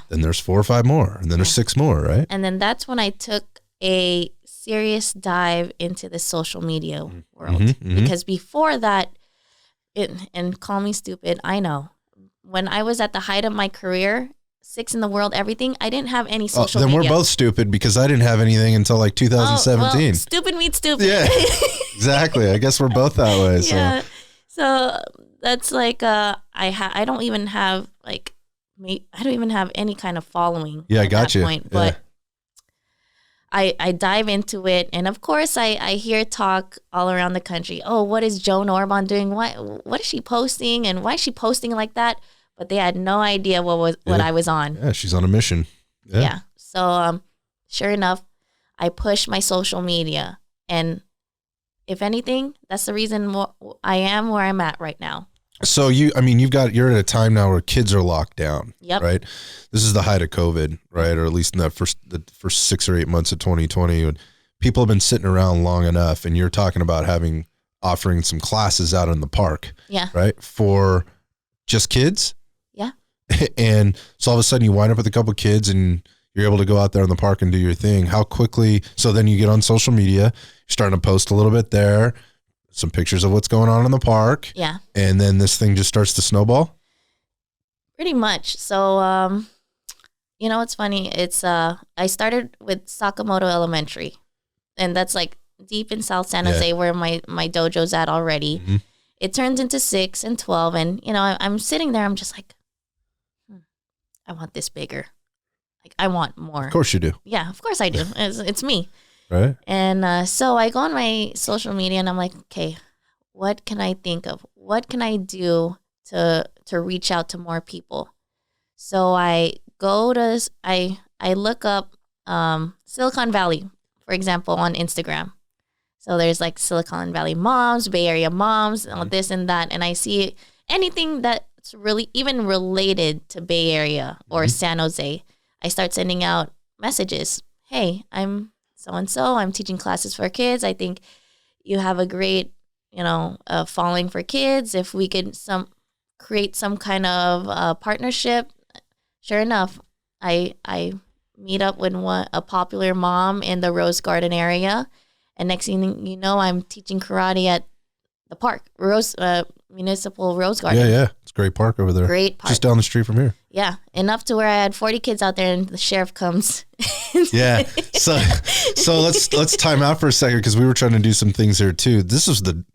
there's 4 or 5 more. And then there's 6 more, right? And then that's when I took a serious dive into the social media world. Mm-hmm, because before that, and call me stupid, I know. When I was at the height of my career, 6 in the world, everything, I didn't have any social media. Then we're both stupid because I didn't have anything until like 2017. Well, stupid meets stupid. Yeah, exactly. I guess we're both that way. So. Yeah. So that's like, I don't even have like, I don't even have any kind of following. Yeah, I got you. Point, but I dive into it, and of course I hear talk all around the country. Oh, what is Joane Orbon doing? What is she posting, and why is she posting like that? But they had no idea what I was on. Yeah, she's on a mission. Yeah. So sure enough, I pushed my social media, and if anything, that's the reason I am where I'm at right now. So you're at a time now where kids are locked down. Yep. Right. This is the height of COVID, right? Or at least in the first 6 or 8 months of 2020, when people have been sitting around long enough, and you're talking about offering some classes out in the park. Yeah. Right. For just kids. Yeah. And so all of a sudden you wind up with a couple of kids and you're able to go out there in the park and do your thing. How quickly? So then you get on social media, you're starting to post a little bit there, some pictures of what's going on in the park. Yeah. And then this thing just starts to snowball? Pretty much. So, it's funny. It's, I started with Sakamoto Elementary, and that's like deep in South San Jose where my dojo's at already. Mm-hmm. It turns into 6 and 12. And, I'm sitting there, I'm just like, I want this bigger. Like, I want more. Of course you do. Yeah, of course I do. It's me. Right. And so I go on my social media and I'm like, okay, what can I think of? What can I do to reach out to more people? So I look up Silicon Valley, for example, on Instagram. So there's like Silicon Valley moms, Bay Area moms, this and that. And I see anything that's really even related to Bay Area or San Jose. I start sending out messages. Hey, I'm so-and-so. I'm teaching classes for kids. I think you have a great, following for kids. If we could create some kind of partnership. Sure enough, I meet up with a popular mom in the Rose Garden area. And next thing you know, I'm teaching karate at the park, Municipal Rose Garden. Yeah. It's a great park over there. Great park. Just down the street from here. Yeah. Enough to where I had 40 kids out there and the sheriff comes. Yeah. So let's time out for a second, because we were trying to do some things here too. This was the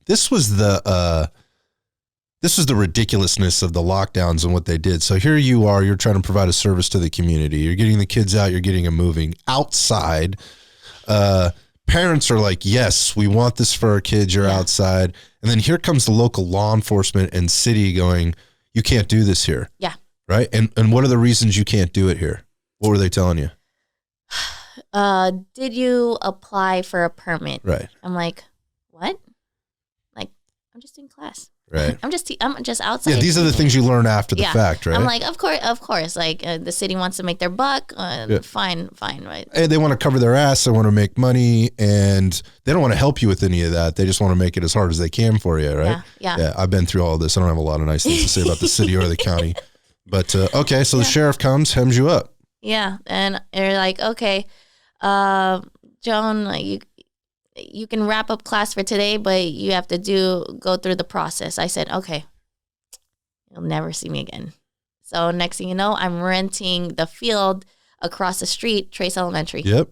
ridiculousness of the lockdowns and what they did. So here you are, you're trying to provide a service to the community. You're getting the kids out, you're getting them moving outside. Parents are like, yes, we want this for our kids. You're outside. And then here comes the local law enforcement and city going, you can't do this here. Yeah. Right. And what are the reasons you can't do it here? What were they telling you? Did you apply for a permit? Right. I'm like, what? Like, I'm just in class. Right. I'm just outside. Yeah, these are the things you learn after the fact, right? I'm like, of course. Like, the city wants to make their buck. Fine, right? And they want to cover their ass. They want to make money, and they don't want to help you with any of that. They just want to make it as hard as they can for you, right? Yeah. I've been through all of this. I don't have a lot of nice things to say about the city or the county. But, okay, so the sheriff comes, hems you up. Yeah, and you're like, okay, Joan, you can wrap up class for today, but you have to go through the process. I said, okay, you'll never see me again. So next thing you know, I'm renting the field across the street, Trace Elementary. Yep.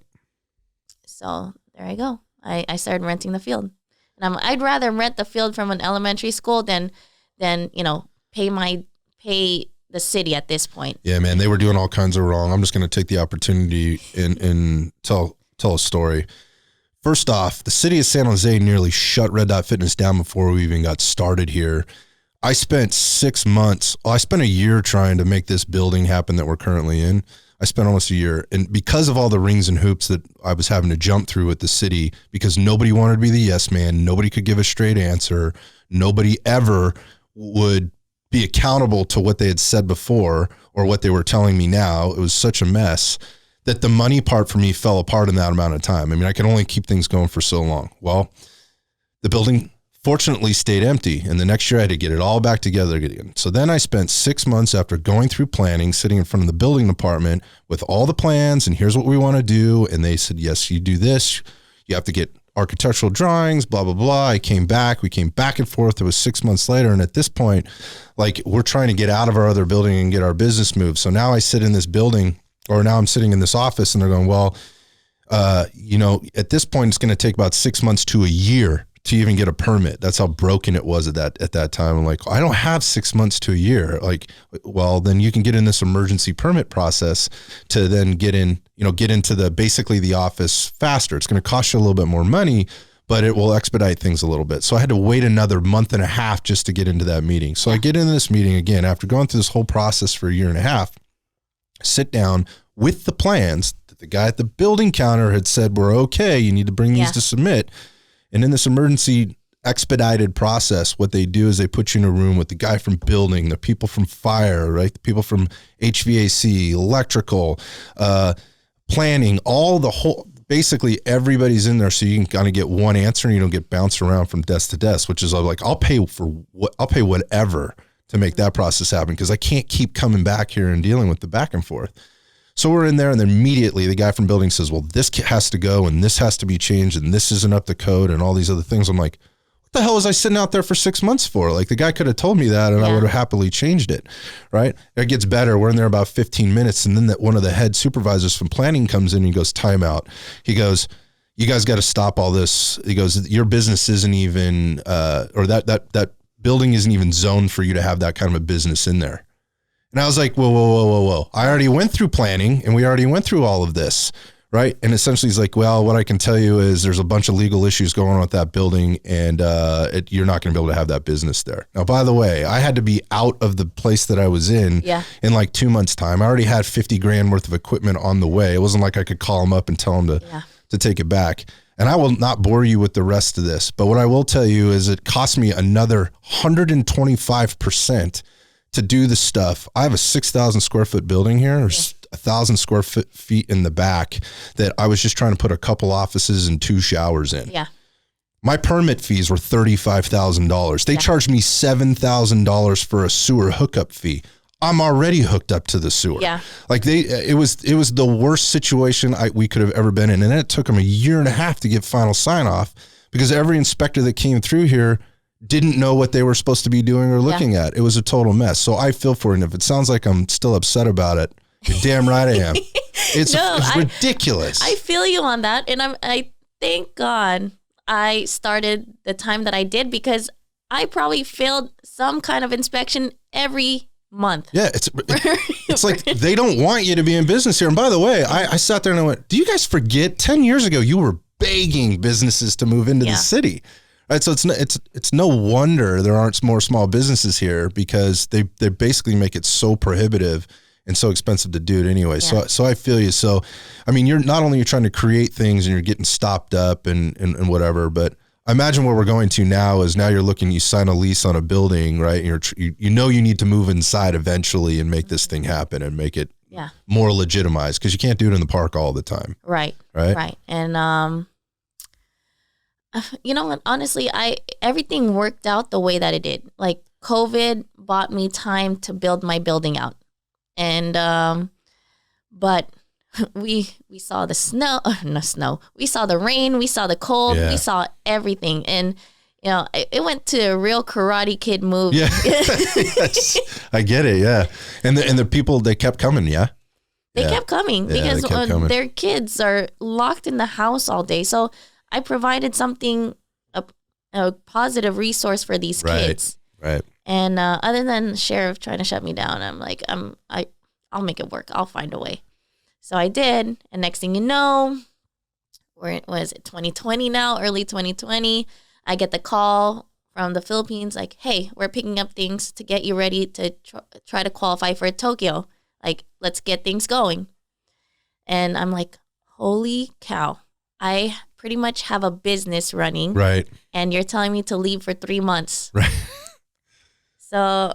So there I go. I started renting the field. And I'd rather rent the field from an elementary school than pay the city at this point. Yeah, man, they were doing all kinds of wrong. I'm just going to take the opportunity and tell a story. First off, the city of San Jose nearly shut Red Dot Fitness down before we even got started here. I spent 6 months, I spent a year trying to make this building happen that we're currently in. I spent almost a year. And because of all the rings and hoops that I was having to jump through with the city, because nobody wanted to be the yes man, nobody could give a straight answer, nobody ever would be accountable to what they had said before or what they were telling me now. It was such a mess that the money part for me fell apart in that amount of time. I mean, I could only keep things going for so long. Well, the building fortunately stayed empty, and the next year I had to get it all back together again. So then I spent 6 months after going through planning, sitting in front of the building department with all the plans, and here's what we want to do. And they said, yes, you do this. You have to get architectural drawings, blah, blah, blah. We came back and forth. It was 6 months later. And at this point, like, we're trying to get out of our other building and get our business moved. So now I sit in this building, or now I'm sitting in this office, and they're going, well, at this point, it's going to take about 6 months to a year to even get a permit. That's how broken it was at that time. I'm like, I don't have 6 months to a year. Like, well, then you can get in this emergency permit process to then get into basically the office faster. It's going to cost you a little bit more money, but it will expedite things a little bit. So I had to wait another month and a half just to get into that meeting. So I get into this meeting again after going through this whole process for a year and a half, sit down with the plans that the guy at the building counter had said were okay. You need to bring these to submit. And in this emergency expedited process, what they do is they put you in a room with the guy from building, the people from fire, right? The people from HVAC, electrical, planning, basically everybody's in there, so you can kind of get one answer and you don't get bounced around from desk to desk, which is like, I'll pay whatever to make that process happen, because I can't keep coming back here and dealing with the back and forth. So we're in there, and then immediately the guy from building says, well, this has to go and this has to be changed and this isn't up to code and all these other things. I'm like, what the hell was I sitting out there for 6 months for? Like, the guy could have told me that and I would have happily changed it, right? It gets better. We're in there about 15 minutes, and then one of the head supervisors from planning comes in and he goes, time out. He goes, you guys got to stop all this. He goes, your business isn't even, or that building isn't even zoned for you to have that kind of a business in there. And I was like, whoa. I already went through planning and we already went through all of this. Right. And essentially he's like, well, what I can tell you is there's a bunch of legal issues going on with that building, and you're not going to be able to have that business there. Now, by the way, I had to be out of the place that I was in like 2 months time. I already had $50,000 worth of equipment on the way. It wasn't like I could call him up and tell him to take it back. And I will not bore you with the rest of this, but what I will tell you is it cost me another 125% to do the stuff. I have a 6,000 square foot building here. There's 1,000 square feet in the back that I was just trying to put a couple offices and 2 showers in. Yeah. My permit fees were $35,000. They charged me $7,000 for a sewer hookup fee. I'm already hooked up to the sewer. Yeah. Like it was the worst situation we could have ever been in. And then it took them a year and a half to get final sign off, because every inspector that came through here didn't know what they were supposed to be doing or looking at. It was a total mess. So I feel for it. And if it sounds like I'm still upset about it, you're damn right I am. It's ridiculous. I feel you on that. And I thank God I started the time that I did, because I probably failed some kind of inspection every month. Yeah, it's like they don't want you to be in business here. And by the way, I sat there and I went, do you guys forget 10 years ago you were begging businesses to move into the city? Right, so it's no wonder there aren't more small businesses here, because they basically make it so prohibitive and so expensive to do it anyway. Yeah. So I feel you. So, I mean, you're not only trying to create things and you're getting stopped up and whatever, but I imagine where we're going to now is you sign a lease on a building, right? And you need to move inside eventually and make this thing happen and make it more legitimized, because you can't do it in the park all the time. Right. And, you know what, honestly, everything worked out the way that it did. Like, COVID bought me time to build my building out. And, but we saw the snow, we saw the rain, we saw the cold, we saw everything. And, you know, it went to a real Karate Kid movie. Yeah, yes, I get it. Yeah. And the people, they kept coming. Yeah. They kept coming because their kids are locked in the house all day. So I provided something, a positive resource for these kids. Right. And other than sheriff trying to shut me down, I'm like, I'll make it work. I'll find a way. So I did. And next thing you know, was it 2020 now, early 2020, I get the call from the Philippines like, hey, we're picking up things to get you ready to try to qualify for Tokyo. Like, let's get things going. And I'm like, holy cow. I pretty much have a business running. Right. And you're telling me to leave for 3 months. Right. So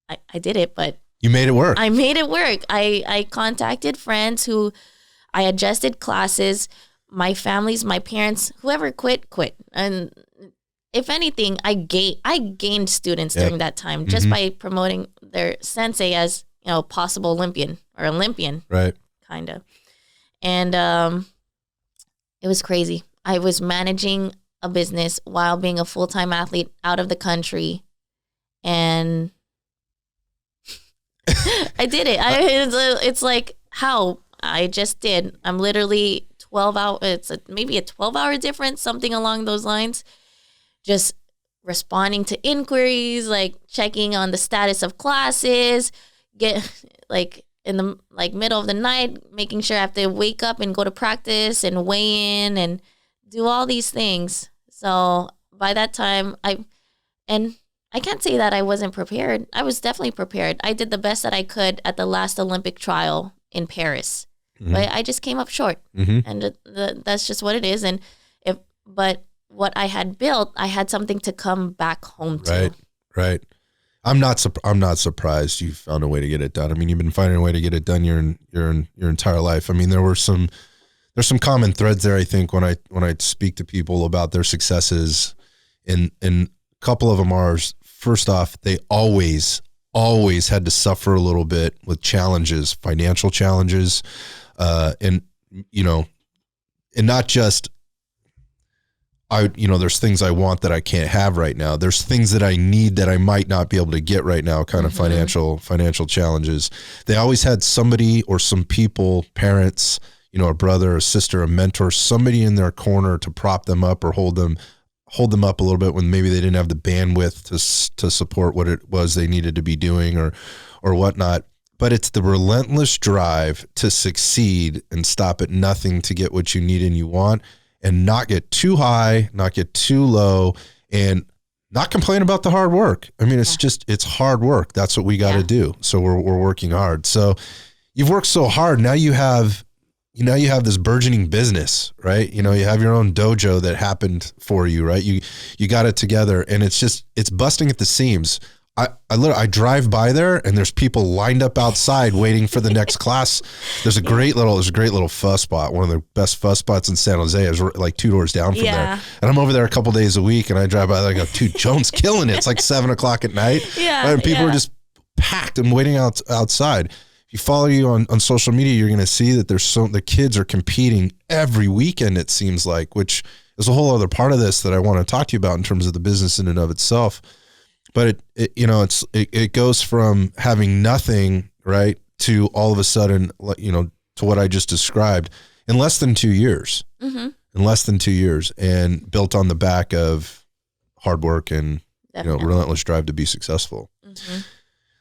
I did it, but you made it work. I made it work. I contacted friends who I adjusted classes, my families, my parents, whoever quit. And if anything, I gained students during that time just by promoting their sensei as, you know, possible Olympian. Right. Kind of. And it was crazy. I was managing a business while being a full-time athlete out of the country. And I did it. It's like how I just did. I'm literally 12 hours. It's maybe a 12-hour difference, something along those lines. Just responding to inquiries, like checking on the status of classes, get like in the middle of the night, making sure I have to wake up and go to practice and weigh in and do all these things. So by that time, I can't say that I wasn't prepared. I was definitely prepared. I did the best that I could at the last Olympic trial in Paris, but I just came up short, and that's just what it is. But what I had built, I had something to come back home to. Right. I'm not surprised you found a way to get it done. I mean, you've been finding a way to get it done your entire life. I mean, there's some common threads there. I think when I speak to people about their successes, and a couple of them are, first off, they always had to suffer a little bit with challenges, financial challenges, and not just, there's things I want that I can't have right now. There's things that I need that I might not be able to get right now, kind of financial challenges. They always had somebody or some people, parents, a brother, a sister, a mentor, somebody in their corner to prop them up or hold them up a little bit when maybe they didn't have the bandwidth to support what it was they needed to be doing or whatnot. But it's the relentless drive to succeed and stop at nothing to get what you need and you want, and not get too high, not get too low, and not complain about the hard work. I mean, it's hard work. That's what we got to do. So we're working hard. So you've worked so hard. Now you have this burgeoning business, right? You have your own dojo that happened for you, right? You got it together, and it's busting at the seams. I drive by there, and there's people lined up outside waiting for the next class. There's a great little fuzz spot, one of the best fuzz spots in San Jose. Is like 2 doors down from there, and I'm over there a couple days a week, and I drive by. I go, dude, Joan's killing it. It's like 7:00 at night, and people are just packed and waiting outside. If you follow you on social media, you're going to see that the kids are competing every weekend. It seems like, which is a whole other part of this that I want to talk to you about in terms of the business in and of itself. But it goes from having nothing, right, to all of a sudden, to what I just described in less than 2 years. In less than 2 years, and built on the back of hard work and relentless drive to be successful.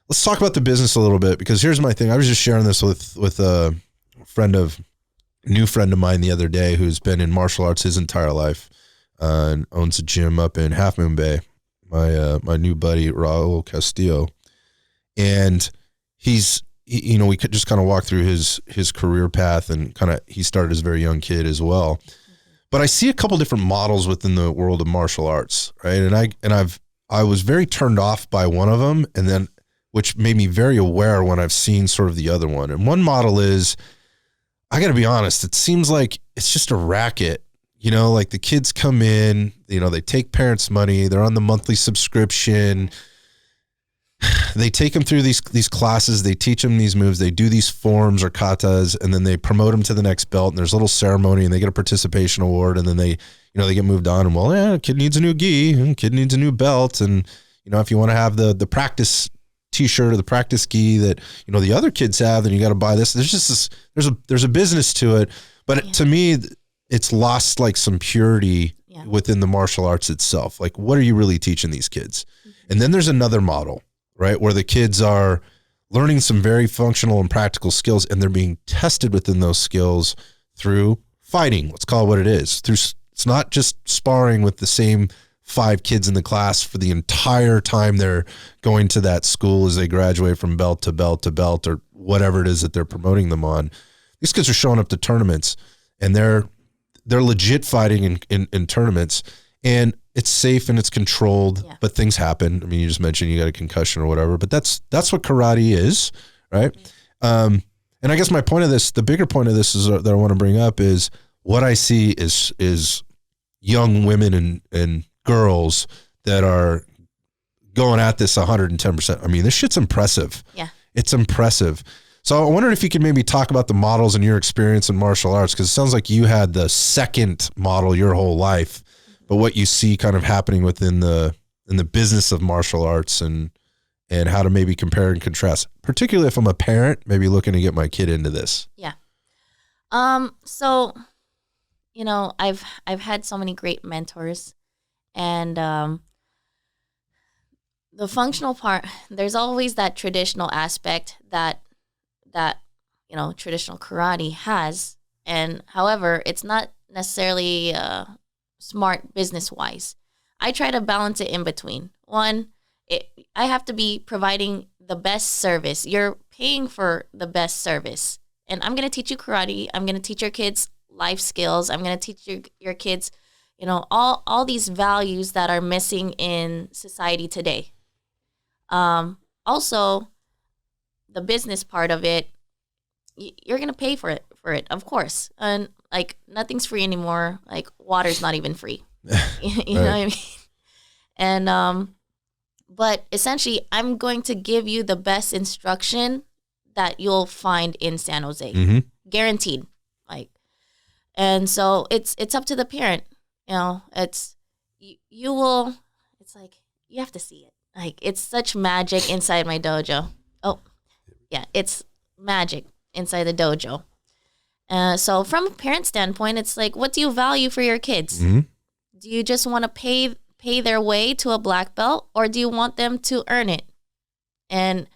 Let's talk about the business a little bit, because here's my thing. I was just sharing this with a new friend of mine the other day who's been in martial arts his entire life, and owns a gym up in Half Moon Bay. My new buddy Raul Castillo, and we could just kind of walk through his career path, and he started as a very young kid as well. But I see a couple different models within the world of martial arts, right? And I was very turned off by one of them, and then which made me very aware when I've seen sort of the other one. And one model is, I got to be honest, it seems like it's just a racket. Like the kids come in, they take parents' money, they're on the monthly subscription. They take them through these classes, they teach them these moves, they do these forms or katas, and then they promote them to the next belt, and there's a little ceremony, and they get a participation award, and then they get moved on, and kid needs a new gi, and kid needs a new belt, and if you want to have the practice t-shirt or the practice gi that the other kids have, then you got to buy this. There's just there's a business to it, but to me, it's lost like some purity within the martial arts itself. Like, what are you really teaching these kids? And then there's another model, right, where the kids are learning some very functional and practical skills, and they're being tested within those skills through fighting. Let's call it what it is. It's not just sparring with the same 5 kids in the class for the entire time they're going to that school as they graduate from belt to belt to belt, or whatever it is that they're promoting them on. These kids are showing up to tournaments, and they're legit fighting in tournaments, and it's safe and it's controlled, but things happen. I mean, you just mentioned you got a concussion or whatever, but that's what karate is, right? And I guess my point of this, the bigger point of this is that I want to bring up is what I see is young women and girls that are going at this 110%. I mean, this shit's impressive. Yeah. It's impressive. So I wondered if you could maybe talk about the models and your experience in martial arts, because it sounds like you had the second model your whole life, but what you see kind of happening within the business of martial arts, and how to maybe compare and contrast, particularly if I'm a parent, maybe looking to get my kid into this. Yeah. So, I've had so many great mentors, and the functional part, there's always that traditional aspect that traditional karate has, and however, it's not necessarily smart business wise. I try to balance it in between. One, I have to be providing the best service. You're paying for the best service, and I'm going to teach you karate. I'm going to teach your kids life skills. I'm going to teach your kids, all these values that are missing in society today. Also, the business part of it, you're gonna pay for it, of course, and like nothing's free anymore. Like water's not even free. You know what I mean? And but essentially, I'm going to give you the best instruction that you'll find in San Jose, guaranteed. Like, and so it's up to the parent. It's you will. It's like you have to see it. Like it's such magic inside my dojo. Oh, yeah, it's magic inside the dojo. So from a parent standpoint, it's like, what do you value for your kids? Mm-hmm. Do you just want to pay their way to a black belt, or do you want them to earn it? And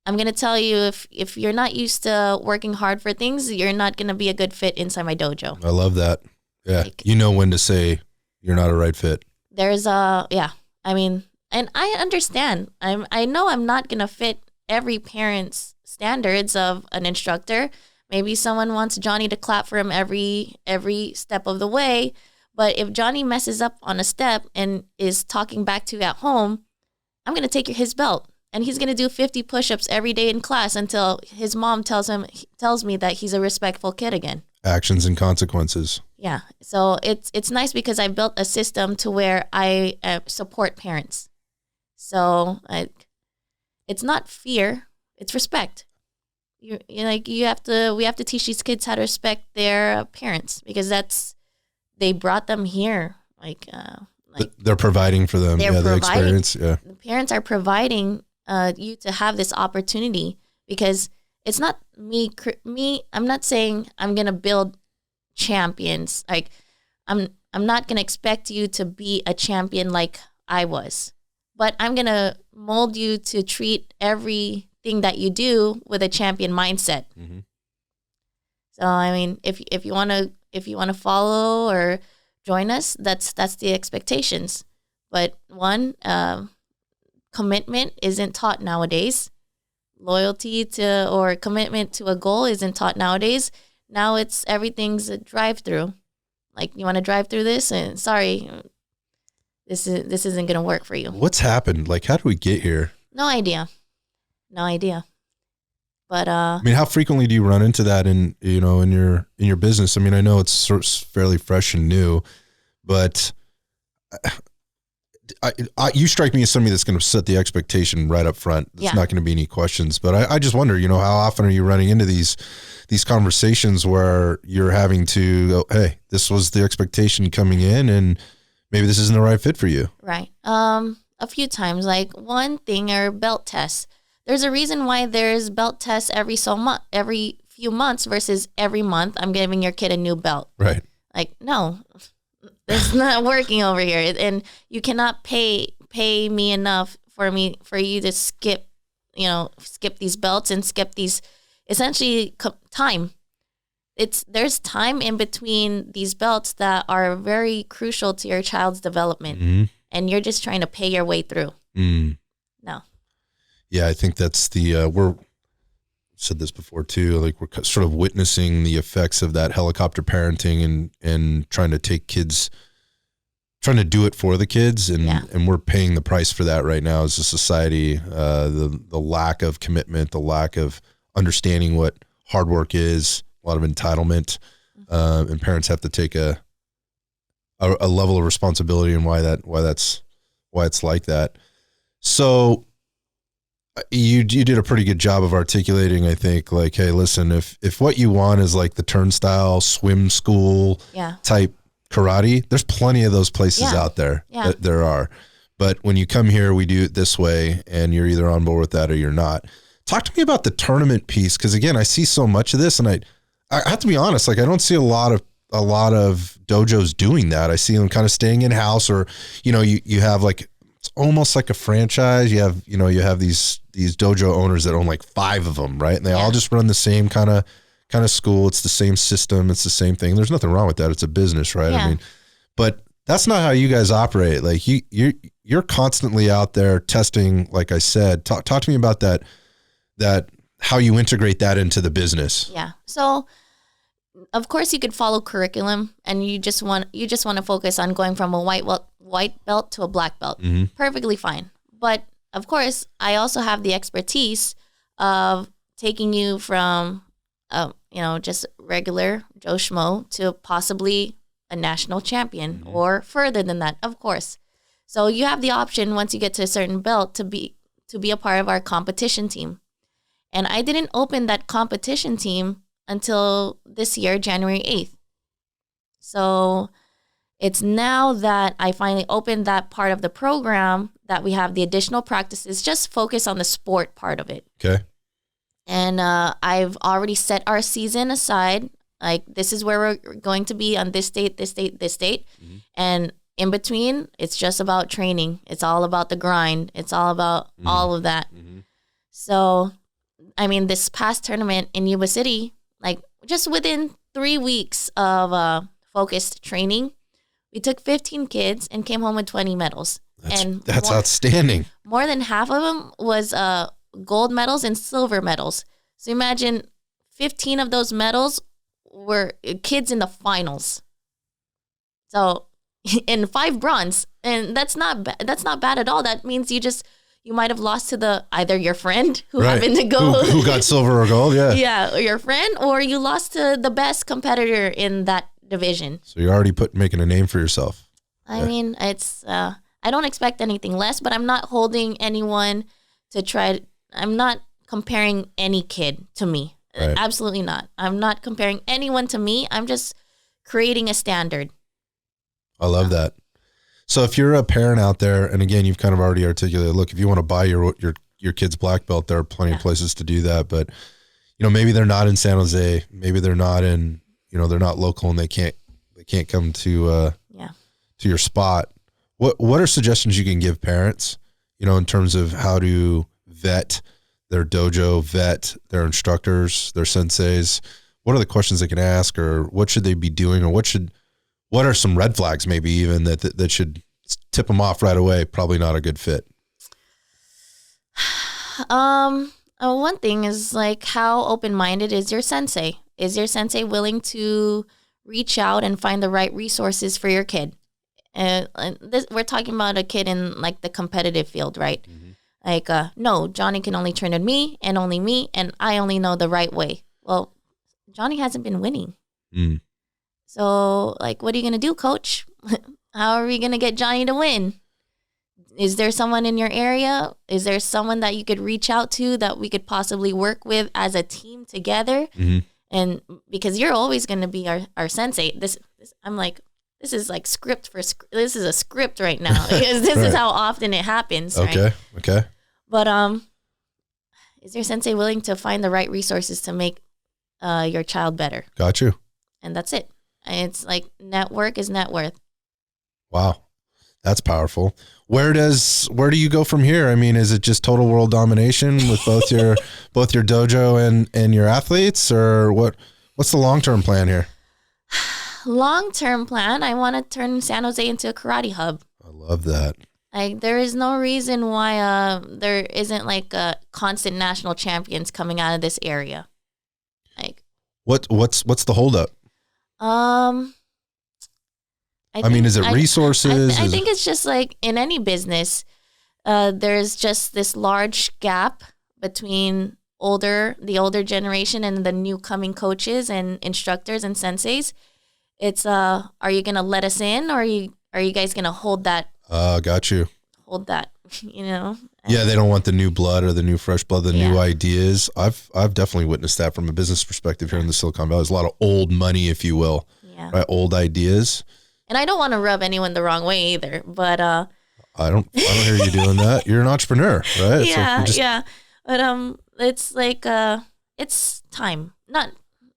I'm going to tell you, if you're not used to working hard for things, you're not going to be a good fit inside my dojo. I love that. Yeah. Like, you know when to say you're not a right fit. There's I mean, and I understand. I know I'm not going to fit every parent's standards of an instructor. Maybe someone wants Johnny to clap for him every step of the way. But if Johnny messes up on a step and is talking back to you at home, I'm going to take his belt. And he's going to do 50 push-ups every day in class until his mom tells me that he's a respectful kid again. Actions and consequences. Yeah. So it's nice because I built a system to where I support parents. So it's not fear, it's respect. We have to teach these kids how to respect their parents, because they brought them here. They're providing for them. The experience. Yeah. The parents are providing you to have this opportunity, because it's not me. I'm not saying I'm gonna build champions. Like I'm not gonna expect you to be a champion like I was, but I'm gonna mold you to treat everything that you do with a champion mindset. Mm-hmm. So I mean, if you wanna follow or join us, that's the expectations. But one, commitment isn't taught nowadays. Loyalty to or commitment to a goal isn't taught nowadays. Now everything's a drive-through. Like, you want to drive through this, and sorry, this isn't gonna work for you. What's happened? Like, how do we get here? No idea. But I mean, how frequently do you run into that in your business? I mean, I know it's sort of fairly fresh and new, but you strike me as somebody that's going to set the expectation right up front. There's not going to be any questions. But I just wonder, how often are you running into these conversations where you're having to go, hey, this was the expectation coming in, and maybe this isn't the right fit for you. Right. A few times. Like, one thing are belt tests. There's a reason why there's belt tests every few months versus every month I'm giving your kid a new belt. Right. Like, no, it's not working over here. And you cannot pay me enough for you to skip these belts and skip these, essentially, time. There's time in between these belts that are very crucial to your child's development. Mm-hmm. And you're just trying to pay your way through. Mm. No. Yeah, I think that's we're said this before too. Like, we're sort of witnessing the effects of that helicopter parenting and trying to take kids, trying to do it for the kids, and we're paying the price for that right now as a society. The lack of commitment, the lack of understanding what hard work is, a lot of entitlement, and parents have to take a level of responsibility, and why it's like that. So you did a pretty good job of articulating, I think, like, hey, listen, if what you want is like the turnstile swim school type karate, there's plenty of those places out there. Yeah. There are. But when you come here, we do it this way, and you're either on board with that or you're not. Talk to me about the tournament piece, because again, I see so much of this, and I have to be honest, like, I don't see a lot of dojos doing that. I see them kind of staying in house, or you have, like, it's almost like a franchise. You have these dojo owners that own like 5 of them, right? And they all just run the same kind of school. It's the same system. It's the same thing. There's nothing wrong with that. It's a business, right? Yeah. I mean, but that's not how you guys operate. Like, you're constantly out there testing. Like I said, talk to me about that how you integrate that into the business. Yeah. So of course you could follow curriculum, and you just want to focus on going from a white belt to a black belt. Perfectly fine. But of course, I also have the expertise of taking you from just regular Joe Schmo to possibly a national champion or further than that, of course. So you have the option once you get to a certain belt to be a part of our competition team. And I didn't open that competition team until this year, January 8th. So it's now that I finally opened that part of the program that we have the additional practices, just focus on the sport part of it. Okay. And I've already set our season aside. Like, this is where we're going to be on this date, this date, this date. And in between, it's just about training. It's all about the grind. It's all about all of that. So, I mean, this past tournament in Yuba City, like, just within 3 weeks of focused training, we took 15 kids and came home with 20 medals. That's outstanding. More than half of them was gold medals and silver medals. So imagine 15 of those medals were kids in the finals. So, in 5 bronze, and that's not bad at all. That means you might have lost to either your friend who happened to go who got silver or gold, or your friend, or you lost to the best competitor in that division. So you're already making a name for yourself. I mean, it's I don't expect anything less, but I'm not holding anyone to try. I'm not comparing any kid to me. Right. Absolutely not. I'm not comparing anyone to me. I'm just creating a standard. I love that. So if you're a parent out there, and again, you've kind of already articulated, look, if you want to buy your kid's black belt, there are plenty of places to do that. But, maybe they're not in San Jose. Maybe they're not in, they're not local and they can't come to your spot. What are suggestions you can give parents, in terms of how to vet their dojo, vet their instructors, their senseis? What are the questions they can ask, or what should they be doing, or what are some red flags maybe even that should tip them off right away? Probably not a good fit. One thing is, like, how open-minded is your sensei? Is your sensei willing to reach out and find the right resources for your kid? We're talking about a kid in, like, the competitive field, right? Like, no, Johnny can only train with me and only me, and I only know the right way. Well, Johnny hasn't been winning. So, like, what are you going to do, coach? How are we going to get Johnny to win? Is there someone in your area? Is there someone that you could reach out to that we could possibly work with as a team together? And because you're always going to be our sensei. I'm like, this is like this is a script right now. Because this is how often it happens. Okay. Right? Okay. But is your sensei willing to find the right resources to make your child better? Got you. And that's it. It's like, network is net worth. Wow. That's powerful. Where do you go from here? I mean, is it just total world domination with both your dojo and your athletes, or what's the long-term plan here? Long-term plan, I want to turn San Jose into a karate hub. I love that. Like, there is no reason why there isn't, like, a constant national champions coming out of this area. Like, what's the holdup? I mean, is it resources? I think it's just like in any business, there's just this large gap between the older generation and the new coming coaches and instructors and senseis. It's are you gonna let us in, or are you guys gonna hold that? Got you. Hold that, Yeah, they don't want the new blood or the new fresh blood, the new ideas. I've definitely witnessed that from a business perspective here in the Silicon Valley. There's a lot of old money, if you will, right? Old ideas. And I don't want to rub anyone the wrong way either, but I don't hear you doing that. You're an entrepreneur, right? Yeah. But it's like it's time. Not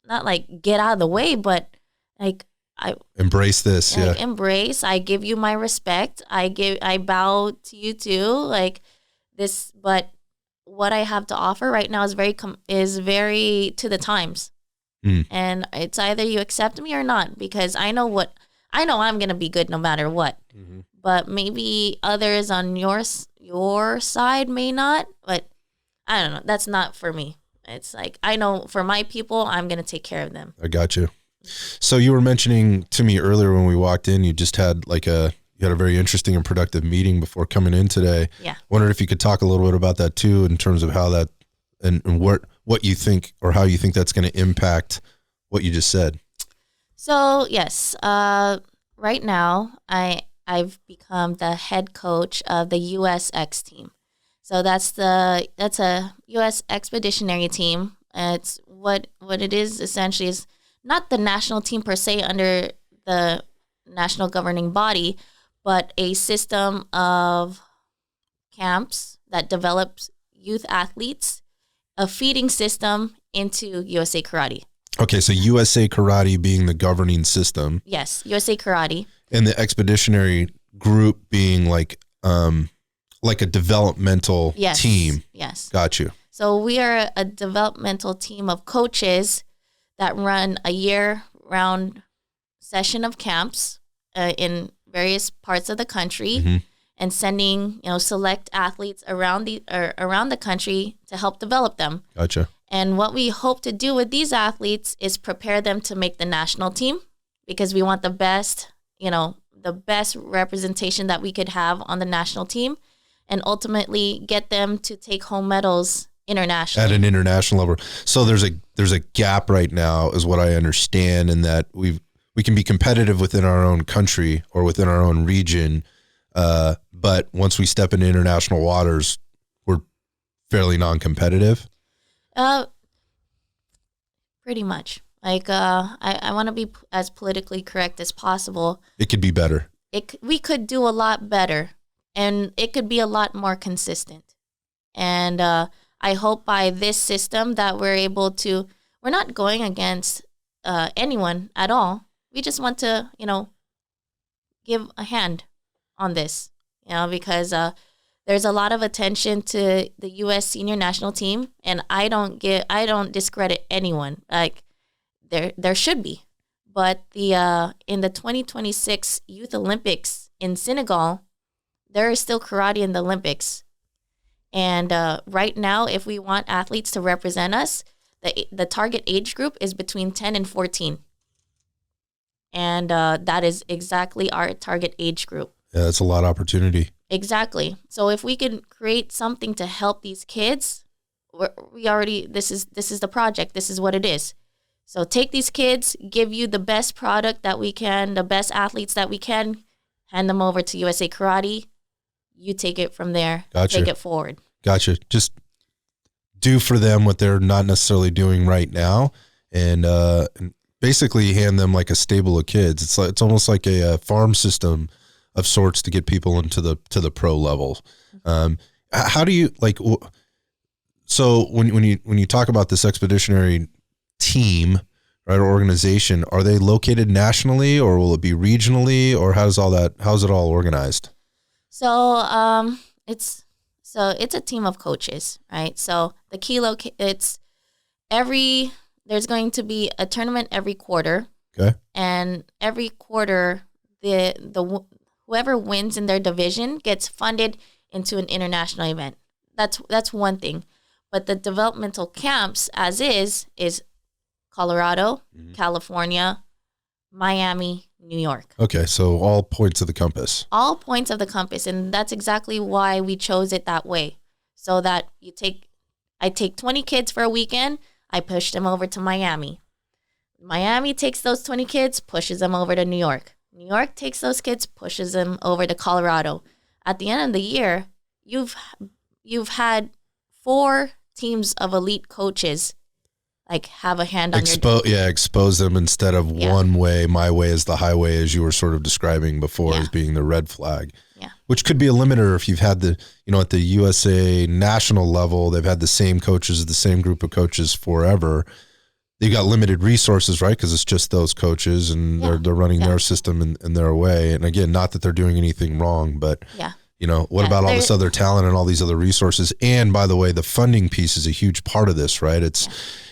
like get out of the way, but like I embrace this. Like, embrace. I give you my respect. I bow to you too. Like this, but what I have to offer right now is very to the times. And it's either you accept me or not, because I know I'm going to be good no matter what. But maybe others on your side may not, but I don't know. That's not for me. It's like, I know for my people, I'm going to take care of them. I got you. So you were mentioning to me earlier when we walked in, you just had you had a very interesting and productive meeting before coming in today. Yeah. Wondered if you could talk a little bit about that too, in terms of how that and what you think or how you think that's going to impact what you just said. So yes, right now I've become the head coach of the USX team. So that's a U.S. expeditionary team. It's what it is essentially is not the national team per se under the national governing body, but a system of camps that develops youth athletes, a feeding system into USA Karate. Okay, so USA Karate being the governing system. Yes, USA Karate. And the expeditionary group being like a developmental team. Yes. Got you. So we are a developmental team of coaches that run a year-round session of camps in various parts of the country, and sending select athletes around the country to help develop them. Gotcha. And what we hope to do with these athletes is prepare them to make the national team, because we want the best representation that we could have on the national team, and ultimately get them to take home medals internationally. At an international level. So there's a gap right now, is what I understand, in that we can be competitive within our own country or within our own region, but once we step into international waters, we're fairly non-competitive. Pretty much. Like, I want to be as politically correct as possible. It could be better. We could do a lot better, and it could be a lot more consistent. And I hope by this system that we're not going against anyone at all. We just want to, give a hand on this, because there's a lot of attention to the U.S. senior national team, and I don't discredit anyone. Like, there should be, but in the 2026 Youth Olympics in Senegal, there is still karate in the Olympics, and right now, if we want athletes to represent us, the target age group is between 10 and 14, and that is exactly our target age group. Yeah, that's a lot of opportunity. Exactly. So if we can create something to help these kids, this is the project. This is what it is. So take these kids, give you the best product that we can, the best athletes that we can, hand them over to USA Karate. You take it from there. Gotcha. Take it forward. Gotcha. Just do for them what they're not necessarily doing right now, and basically hand them like a stable of kids. It's almost like a farm system of sorts to get people into the pro level. How do you so when you talk about this expeditionary team, right, or organization, are they located nationally, or will it be regionally, or how's it all organized? So it's a team of coaches, right? So the key there's going to be a tournament every quarter. Okay. And every quarter the whoever wins in their division gets funded into an international event. That's one thing. But the developmental camps as is Colorado, California, Miami, New York. Okay, so all points of the compass. All points of the compass, and that's exactly why we chose it that way. So that I take 20 kids for a weekend, I push them over to Miami. Miami takes those 20 kids, pushes them over to New York. New York takes those kids, pushes them over to Colorado. At the end of the year, you've had 4 teams of elite coaches have a hand on your expose them instead of one way. My way is the highway, as you were sort of describing before, as being the red flag. Yeah. Which could be a limiter if you've had at the USA national level, they've had the same coaches, the same group of coaches forever. They've got limited resources, right? Because it's just those coaches, and they're running their system in their way. And again, not that they're doing anything wrong, but what about all this other talent and all these other resources? And by the way, the funding piece is a huge part of this, right?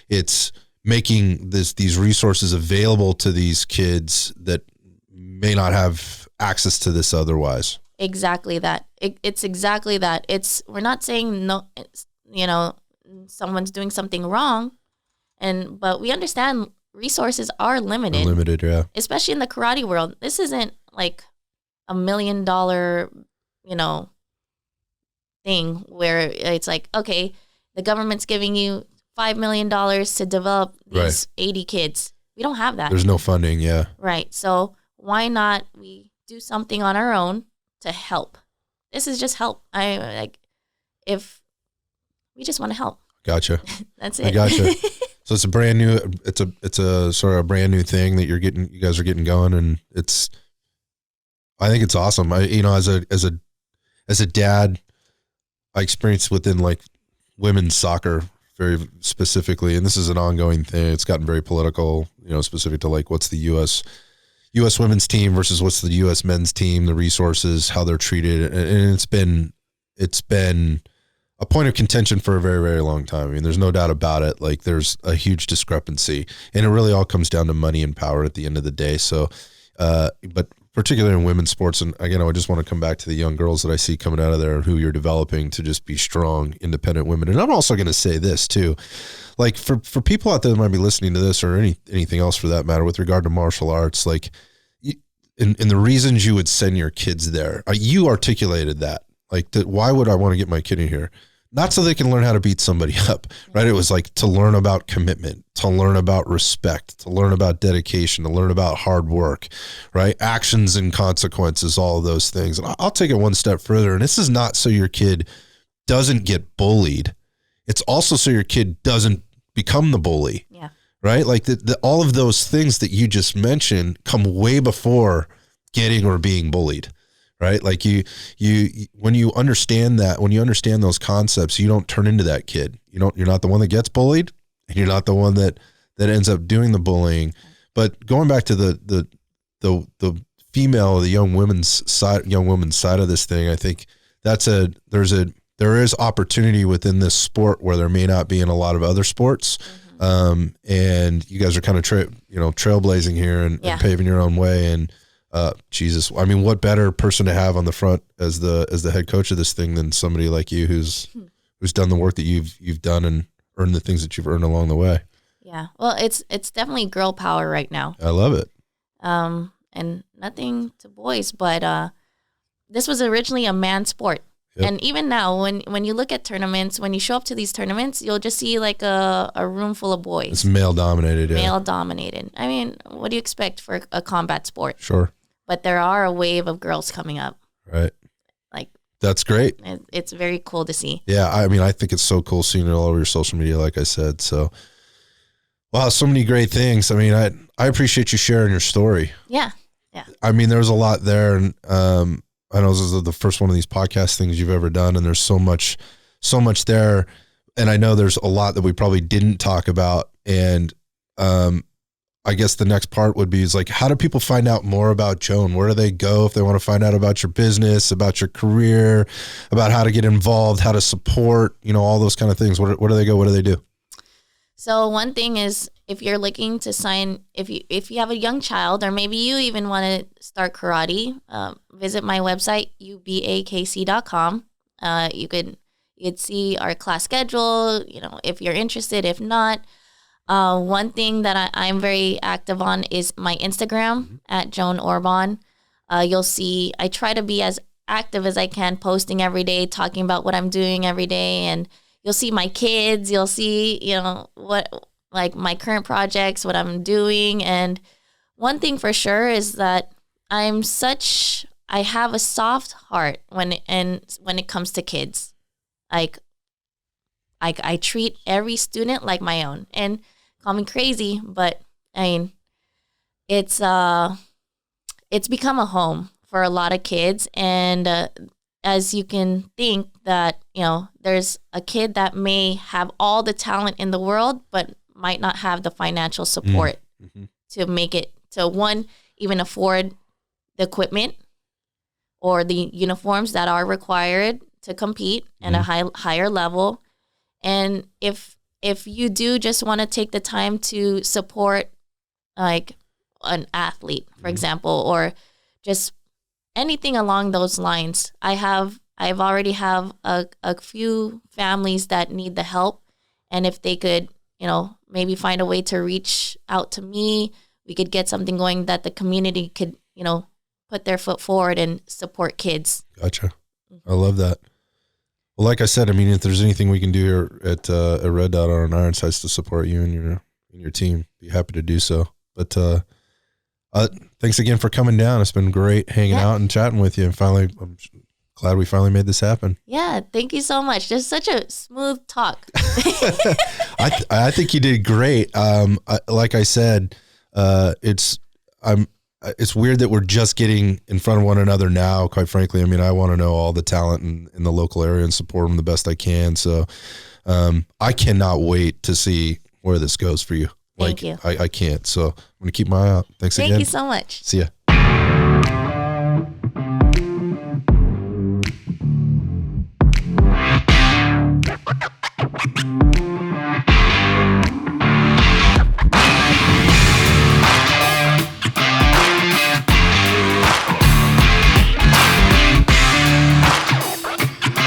It's making these resources available to these kids that may not have access to this otherwise. Exactly that. It's exactly that. We're not saying no, someone's doing something wrong, but we understand resources are limited. They're limited, yeah. Especially in the karate world. This isn't like $1 million, thing where it's like, okay, the government's giving you $5 million to develop these 80 kids. We don't have that. There's no funding, yeah. Right. So why not we do something on our own to help? This is just help. If we just want to help. Gotcha. That's it. I gotcha. So it's a brand new, it's a sort of a brand new thing that you guys are getting going, and I think it's awesome. As a dad, I experienced within like women's soccer very specifically, and this is an ongoing thing. It's gotten very political, specific to like what's the U.S. women's team versus what's the U.S. men's team, the resources, how they're treated, and it's been a point of contention for a very, very long time. I mean, there's no doubt about it. Like, there's a huge discrepancy, and it really all comes down to money and power at the end of the day. So, but particularly in women's sports, and again, I just want to come back to the young girls that I see coming out of there and who you're developing to just be strong, independent women. And I'm also going to say this too, like for people out there that might be listening to this or anything else for that matter with regard to martial arts, like in the reasons you would send your kids there, you articulated that. Like, why would I want to get my kid in here? Not so they can learn how to beat somebody up, right? It was like to learn about commitment, to learn about respect, to learn about dedication, to learn about hard work, right? Actions and consequences, all of those things. And I'll take it one step further. And this is not so your kid doesn't get bullied. It's also so your kid doesn't become the bully, right? Like all of those things that you just mentioned come way before getting or being bullied. Right? Like you, when you understand that, when you understand those concepts, you don't turn into that kid. You're not the one that gets bullied, and you're not the one that ends up doing the bullying. But going back to the female, the young women's side of this thing, I think there is opportunity within this sport where there may not be in a lot of other sports. And you guys are kind of trailblazing here and paving your own way. And Jesus, I mean, what better person to have on the front as the head coach of this thing than somebody like you who's done the work that you've done and earned the things that you've earned along the way. Yeah. Well, it's definitely girl power right now. I love it. And nothing to boys, but this was originally a man's sport. Yep. And even now, when you look at tournaments, when you show up to these tournaments, you'll just see like a room full of boys. It's male dominated. Male dominated. I mean, what do you expect for a combat sport? Sure. But there are a wave of girls coming up. Right. Like, that's great. It's very cool to see. Yeah. I mean, I think it's so cool seeing it all over your social media, like I said. So, wow, so many great things. I mean, I appreciate you sharing your story. Yeah. Yeah. I mean, there's a lot there. And I know this is the first one of these podcast things you've ever done, and there's so much there. And I know there's a lot that we probably didn't talk about. And I guess the next part would be like, how do people find out more about Joan? Where do they go if they want to find out about your business, about your career, about how to get involved, how to support, all those kind of things? Where do they go? What do they do? So one thing is, if you're looking to sign, if you have a young child, or maybe you even want to start karate, visit my website, ubakc.com. You could see our class schedule, if you're interested. If not, one thing that I'm very active on is my Instagram at Joane Orbon. You'll see I try to be as active as I can, posting every day, talking about what I'm doing every day, and you'll see my kids. You'll see, what like my current projects, what I'm doing. And one thing for sure is that I have a soft heart when it comes to kids. Like I treat every student like my own. And call me crazy, but I mean, it's become a home for a lot of kids. And as you can think that, there's a kid that may have all the talent in the world, but might not have the financial support to make it to one, even afford the equipment or the uniforms that are required to compete at a higher level. And if you do just want to take the time to support like an athlete, for example, or just anything along those lines, I've already have a few families that need the help. And if they could, maybe find a way to reach out to me. We could get something going that the community could, put their foot forward and support kids. Gotcha. I love that. Well, like I said, I mean, if there's anything we can do here at Red Dot on Ironsides to support you and your team, be happy to do so. But thanks again for coming down. It's been great hanging out and chatting with you. And finally, I'm glad we finally made this happen. Yeah, thank you so much. Just such a smooth talk. I think you did great. Like I said, it's weird that we're just getting in front of one another now, quite frankly. I mean, I want to know all the talent in the local area and support them the best I can. So I cannot wait to see where this goes for you. Thank you. I can't. So I'm going to keep my eye out. Thanks again. Thank you so much. See ya.